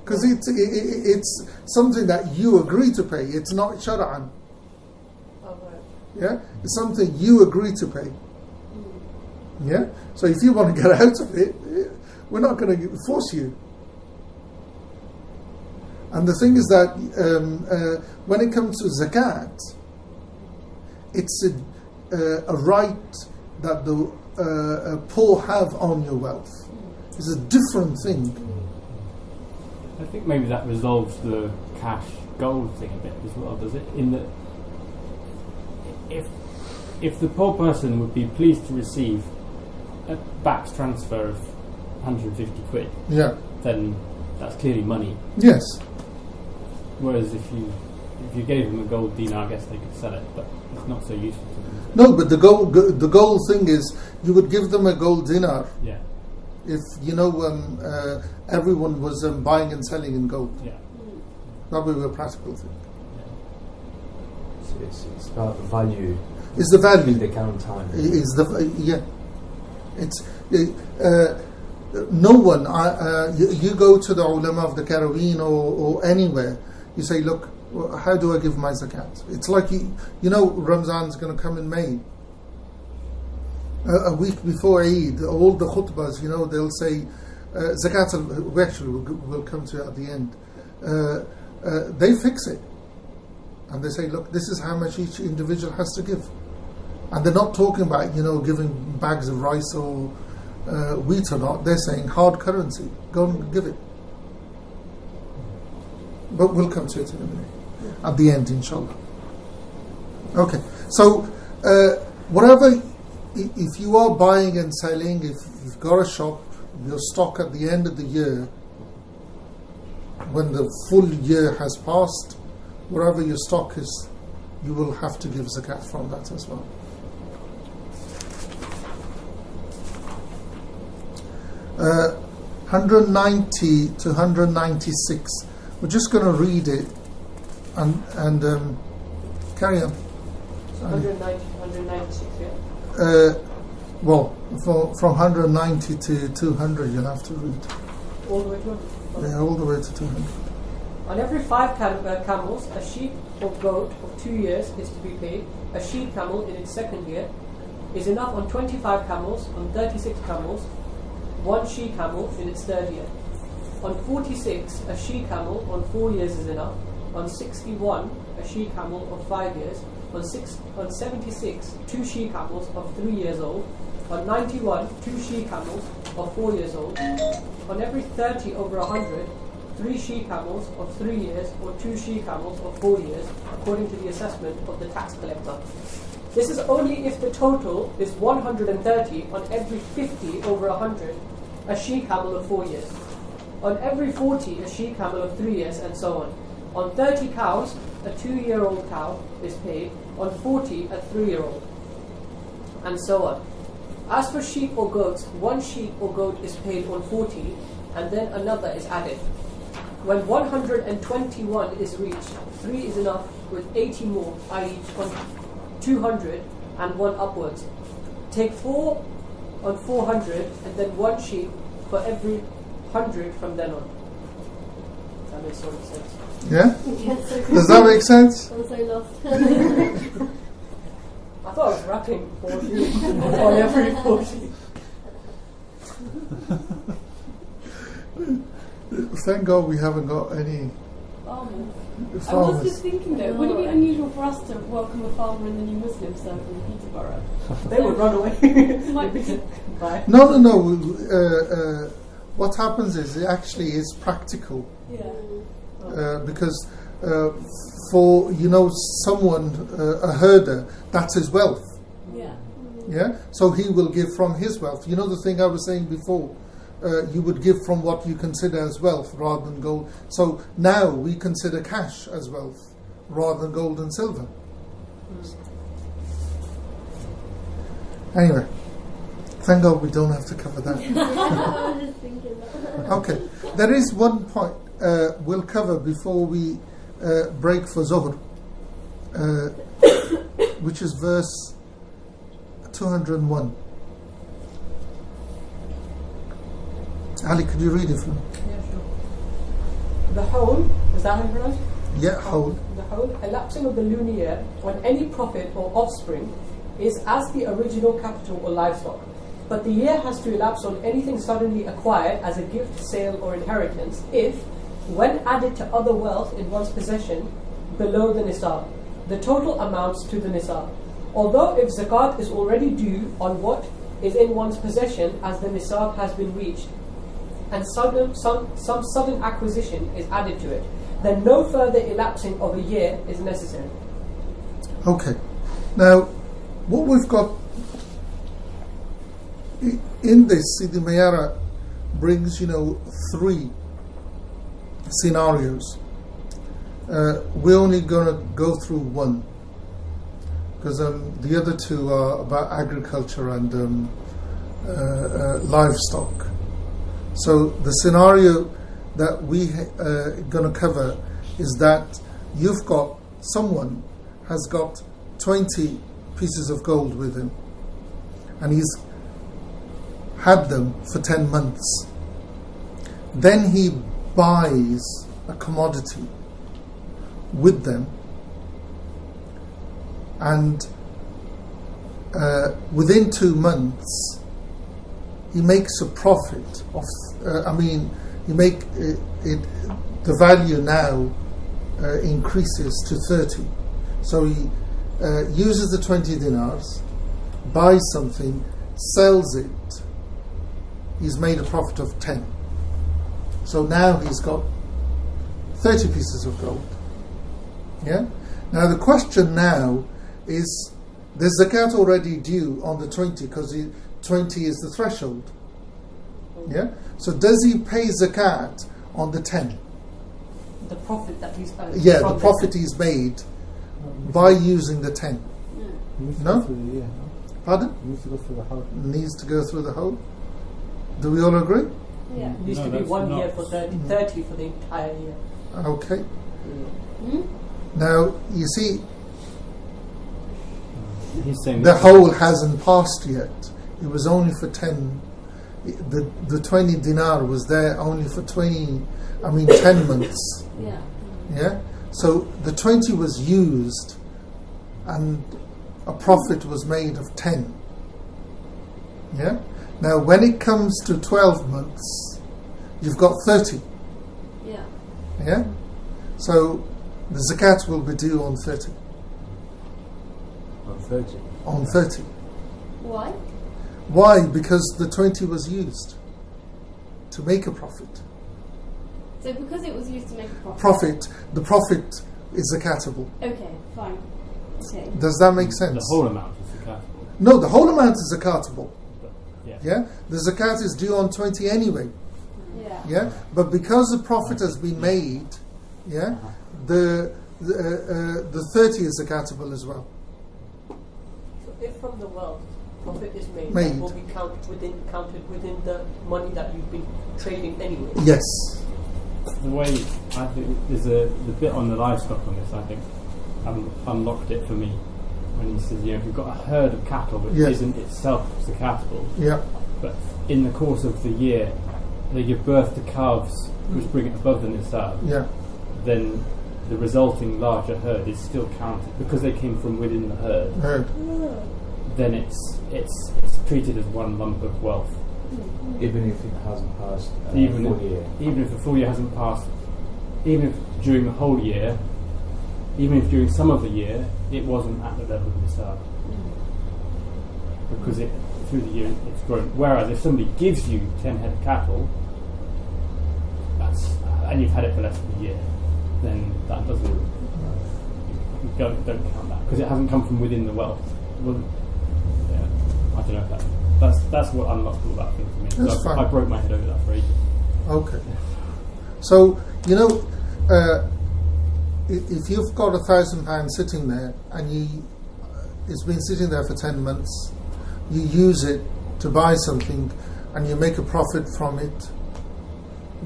because it's something that you agree to pay. It's not shar'an. Yeah, it's something you agree to pay. Yeah, so if you want to get out of it, we're not going to force you. And the thing is that when it comes to zakat, it's a right that the poor have on your wealth. It's a different thing. I think maybe that resolves the cash gold thing a bit as well, does it? In that, if the poor person would be pleased to receive a back transfer of 150 quid, then that's clearly money. Yes. Whereas if you gave them a gold dinar, I guess they could sell it, but it's not so useful to them. No, but the gold thing is, you would give them a gold dinar. Yeah. If everyone was buying and selling in gold. Yeah. That would be a practical thing. Yeah. So it's about the value. It's the value. In the current time. It's It's no one. You go to the ulama of the Karaween or anywhere. You say, look, how do I give my zakat? It's like Ramzan's going to come in May. A week before Eid, all the khutbahs, they'll say zakat. We actually will come to it at the end. They fix it, and they say, look, this is how much each individual has to give, and they're not talking about giving bags of rice or wheat or not. They're saying hard currency. Go and give it. But we'll come to it in a minute at the end, inshallah. Okay, so whatever. If you are buying and selling, if you've got a shop, your stock at the end of the year, when the full year has passed, whatever your stock is, you will have to give zakat from that as well. Uh, 190 to 196. We're just going to read it and carry on. So 190 to 196, yeah? From 190 to 200 you'll have to read. All the way to 200? Yeah, all the way to 200. On every 5 camels, a sheep or goat of 2 years is to be paid. A she camel in its second year is enough on 25 camels, on 36 camels, 1 she camel in its third year. On 46, a she camel on 4 years is enough. On 61, a she camel of 5 years. On 76, 2 she camels of 3 years old. On 91, 2 she camels of 4 years old. On every 30 over 100, 3 she-camels of 3 years or 2 she-camels of 4 years, according to the assessment of the tax collector. This is only if the total is 130 on every 50 over 100, a she-camel of 4 years. On every 40, a she-camel of 3 years, and so on. On 30 cows, a 2-year-old cow is paid. On 40, a 3-year-old, and so on. As for sheep or goats, 1 sheep or goat is paid on 40, and then another is added. When 121 is reached, 3 is enough, with 80 more, i.e. 200, and 1 upwards. Take 4 on 400, and then 1 sheep for every 100 from then on. That makes sort of sense. Yeah? Does that make sense? I'm so lost. I thought I was rapping 40 on every 40. Thank God we haven't got any farmers. farmers. I was just thinking though, would it be unusual for us to welcome a farmer in the new Muslim circle in Peterborough? They would run away. Bye. No. What happens is it actually is practical. Yeah. Because for someone, a herder, that's his wealth. Yeah. Yeah. So he will give from his wealth. You know the thing I was saying before. You would give from what you consider as wealth rather than gold. So now we consider cash as wealth rather than gold and silver. Anyway, thank God we don't have to cover that. I was just thinking that. Okay, there is one point we'll cover before we break for Zuhr, which is verse 201. Ali, could you read it for me? Yeah, sure. The whole, is that how you pronounce it? Yeah, whole. The whole elapsing of the lunar year on any profit or offspring is as the original capital or livestock. But the year has to elapse on anything suddenly acquired as a gift, sale, or inheritance if, when added to other wealth in one's possession, below the nisab. The total amounts to the nisab. Although if zakat is already due on what is in one's possession as the nisab has been reached, and some sudden acquisition is added to it, then no further elapsing of a year is necessary. Okay. Now, what we've got in this, Sidi Mayara brings, 3 scenarios. We're only going to go through one, because the other 2 are about agriculture and livestock. So the scenario that we going to cover is that you've got someone has got 20 pieces of gold with him, and he's had them for 10 months. Then he buys a commodity with them, and within 2 months he makes a profit of the value now increases to 30. So he uses the 20 dinars, buys something, sells it. He's made a profit of 10. So now he's got 30 pieces of gold. Yeah. Now the question now is, there's zakat already due on the 20 because 20 is the threshold. Yeah. So does he pay zakat on the 10? The profit that he's earned. Yeah, the profit he's made by using the 10. No? Pardon? Needs to go through the whole. Needs to go through the whole. Do we all agree? Yeah. It used to be 1 year for 30 for the entire year. Okay. Now, you see, he's saying the whole hasn't passed yet. It was only for 10. The 20 dinar was there only for 10 months. Yeah. Yeah? So the 20 was used and a profit was made of 10. Yeah? Now when it comes to 12 months, you've got 30. Yeah. Yeah? So the zakat will be due on 30. on 30. On 30. Why? Why? Because the 20 was used to make a profit. So because it was used to make a profit, the profit is zakatable. Okay, fine. Okay. Does that make sense? The whole amount is zakatable. No, the whole amount is zakatable. Yeah. Yeah? The zakat is due on 20 anyway. Yeah. Yeah? But because the profit has been made, yeah, the 30 is zakatable as well. So if from the wealth profit is made, Made. that will be counted within the money that you've been trading anyway. Yes. The way I think there's the bit on the livestock on this, I think, unlocked it for me when he says, if you've got a herd of cattle which isn't itself zakatable, but in the course of the year they give birth to calves which bring it above the nisab, then the resulting larger herd is still counted because they came from within the herd. Then it's treated as one lump of wealth. Even if it hasn't passed even full year. Even if the full year hasn't passed, even if during the whole year, even if during some of the year it wasn't at the level of nisab, because through the year it's grown. Whereas if somebody gives you 10 head of cattle, and you've had it for less than a year, then that doesn't. You don't count that because it hasn't come from within the wealth. Well, I don't know if that's what unlocked all that thing for me. So I broke my head over that for ages. Okay. So if you've got £1,000 sitting there and it's been sitting there for 10 months, you use it to buy something and you make a profit from it.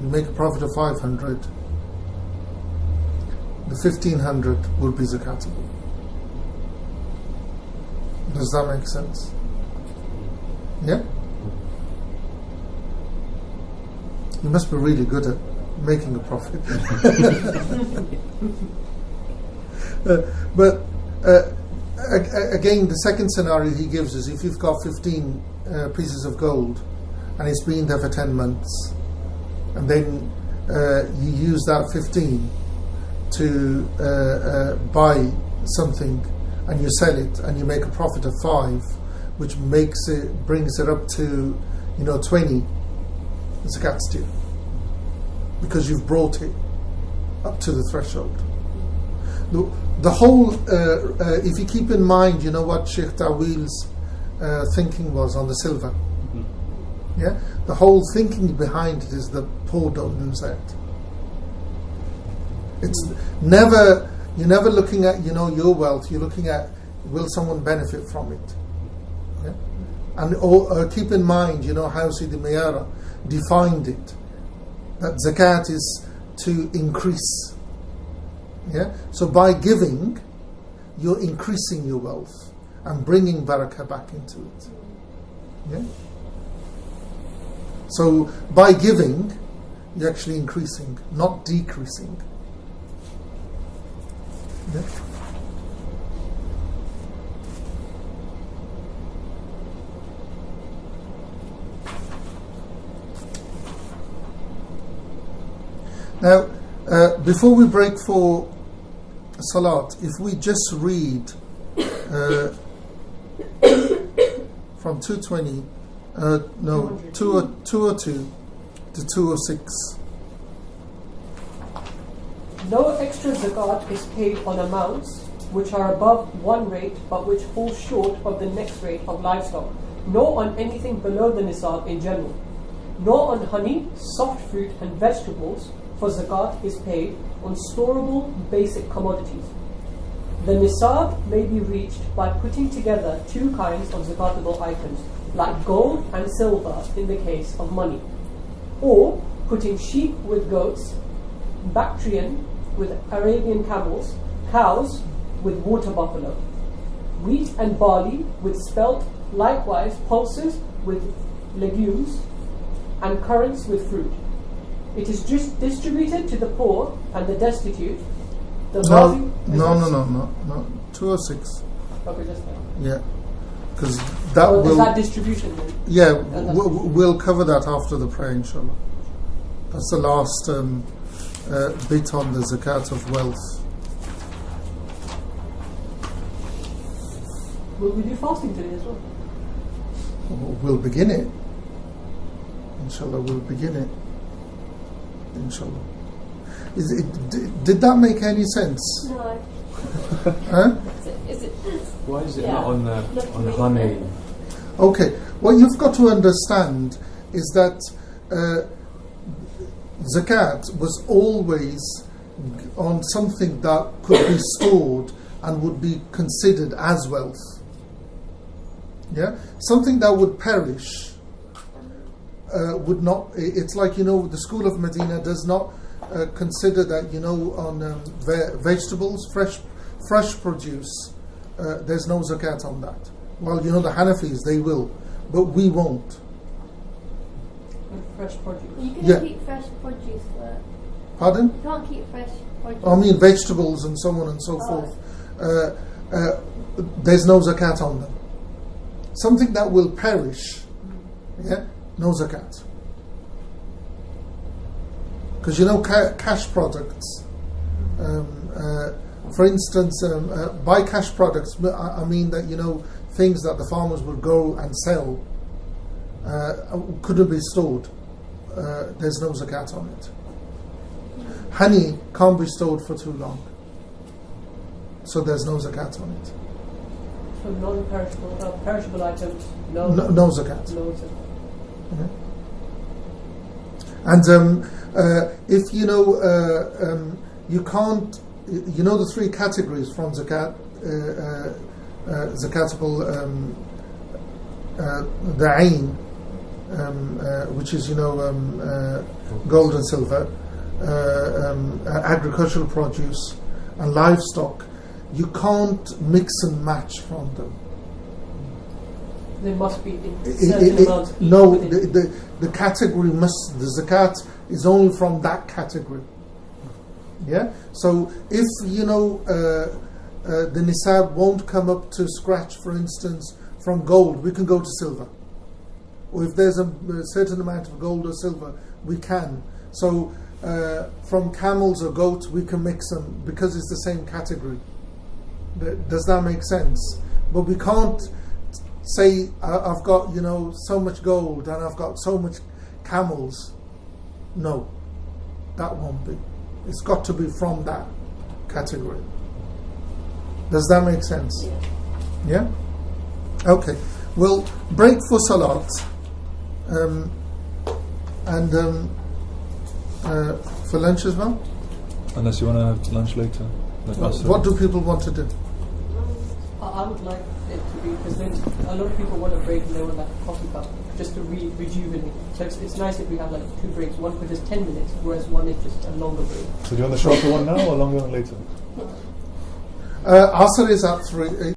You make a profit of 500. The 1,500 will be zakatable. Does that make sense? Yeah? You must be really good at making a profit. But again, the second scenario he gives is if you've got 15 pieces of gold and it's been there for 10 months, and then you use that 15 to buy something and you sell it and you make a profit of 5, which brings it up to 20, the zakat's due because you've brought it up to the threshold. The whole, if you keep in mind, what Sheikh Tawil's thinking was on the silver. Yeah, the whole thinking behind it is that poor don't lose out. It's never, you're never looking at your wealth. You're looking at, will someone benefit from it? Yeah? And keep in mind, how Sidi Mayara defined it, that zakat is to increase. Yeah. So by giving, you're increasing your wealth and bringing barakah back into it. Yeah. So by giving, you're actually increasing, not decreasing. Yeah. Now, before we break for Salat, if we just read from 220, 202 to 206. No extra zakat is paid on amounts which are above one rate but which fall short of the next rate of livestock, nor on anything below the nisab in general, nor on honey, soft fruit and vegetables, for zakat is paid on storable basic commodities. The nisab may be reached by putting together two kinds of zakatable items, like gold and silver in the case of money, or putting sheep with goats, Bactrian with Arabian camels, cows with water buffalo, wheat and barley with spelt, likewise pulses with legumes, and currants with fruit. It is just distributed to the poor and the destitute. The No. 206. Okay, just that. Yeah, because that will. Is that distribution then? Yeah, we'll cover that after the prayer, inshallah. That's the last bit on the zakat of wealth. Will we do fasting today as well? We'll begin it. Inshallah, we'll begin it. Inshallah. Did that make any sense? No. Huh? Why is it not on the honey? Okay, what you've got to understand is that zakat was always on something that could be stored and would be considered as wealth. Yeah, something that would perish would not. It's like, the school of Medina does not consider that, on vegetables, fresh produce, there's no zakat on that. Well, the Hanafis, they will, but we won't. Fresh produce. You can keep fresh produce. Pardon? You can't keep fresh produce. I mean vegetables and so on and so forth. There's no zakat on them. Something that will perish, no zakat. Because cash products, for instance, by cash products, I mean that, things that the farmers would go and sell couldn't be stored. There's no zakat on it. Honey can't be stored for too long, so there's no zakat on it. So non-perishable, perishable items, no zakat. No zakat. And if you can't, the three categories from zakat, zakatable, the ayn, which is gold and silver, agricultural produce and livestock, you can't mix and match from them. There must be certain amounts. No, the category the zakat is only from that category. Yeah. So if the nisab won't come up to scratch, for instance, from gold, we can go to silver. Or if there's a certain amount of gold or silver, we can. So from camels or goats, we can mix them because it's the same category. Does that make sense? But we can't say I've got so much gold and I've got so much camels. No, that won't be. It's got to be from that category. Does that make sense? Yeah? Okay. We'll break for salat and for lunch as well. Unless you want to have lunch later. What do people want to do? I would like it to be, because then a lot of people want a break and they want like a coffee cup just to rejuvenate. So it's nice if we have like 2 breaks, one for just 10 minutes, whereas one is just a longer break. So do you want the shorter one now or longer one later? Asr is at 3.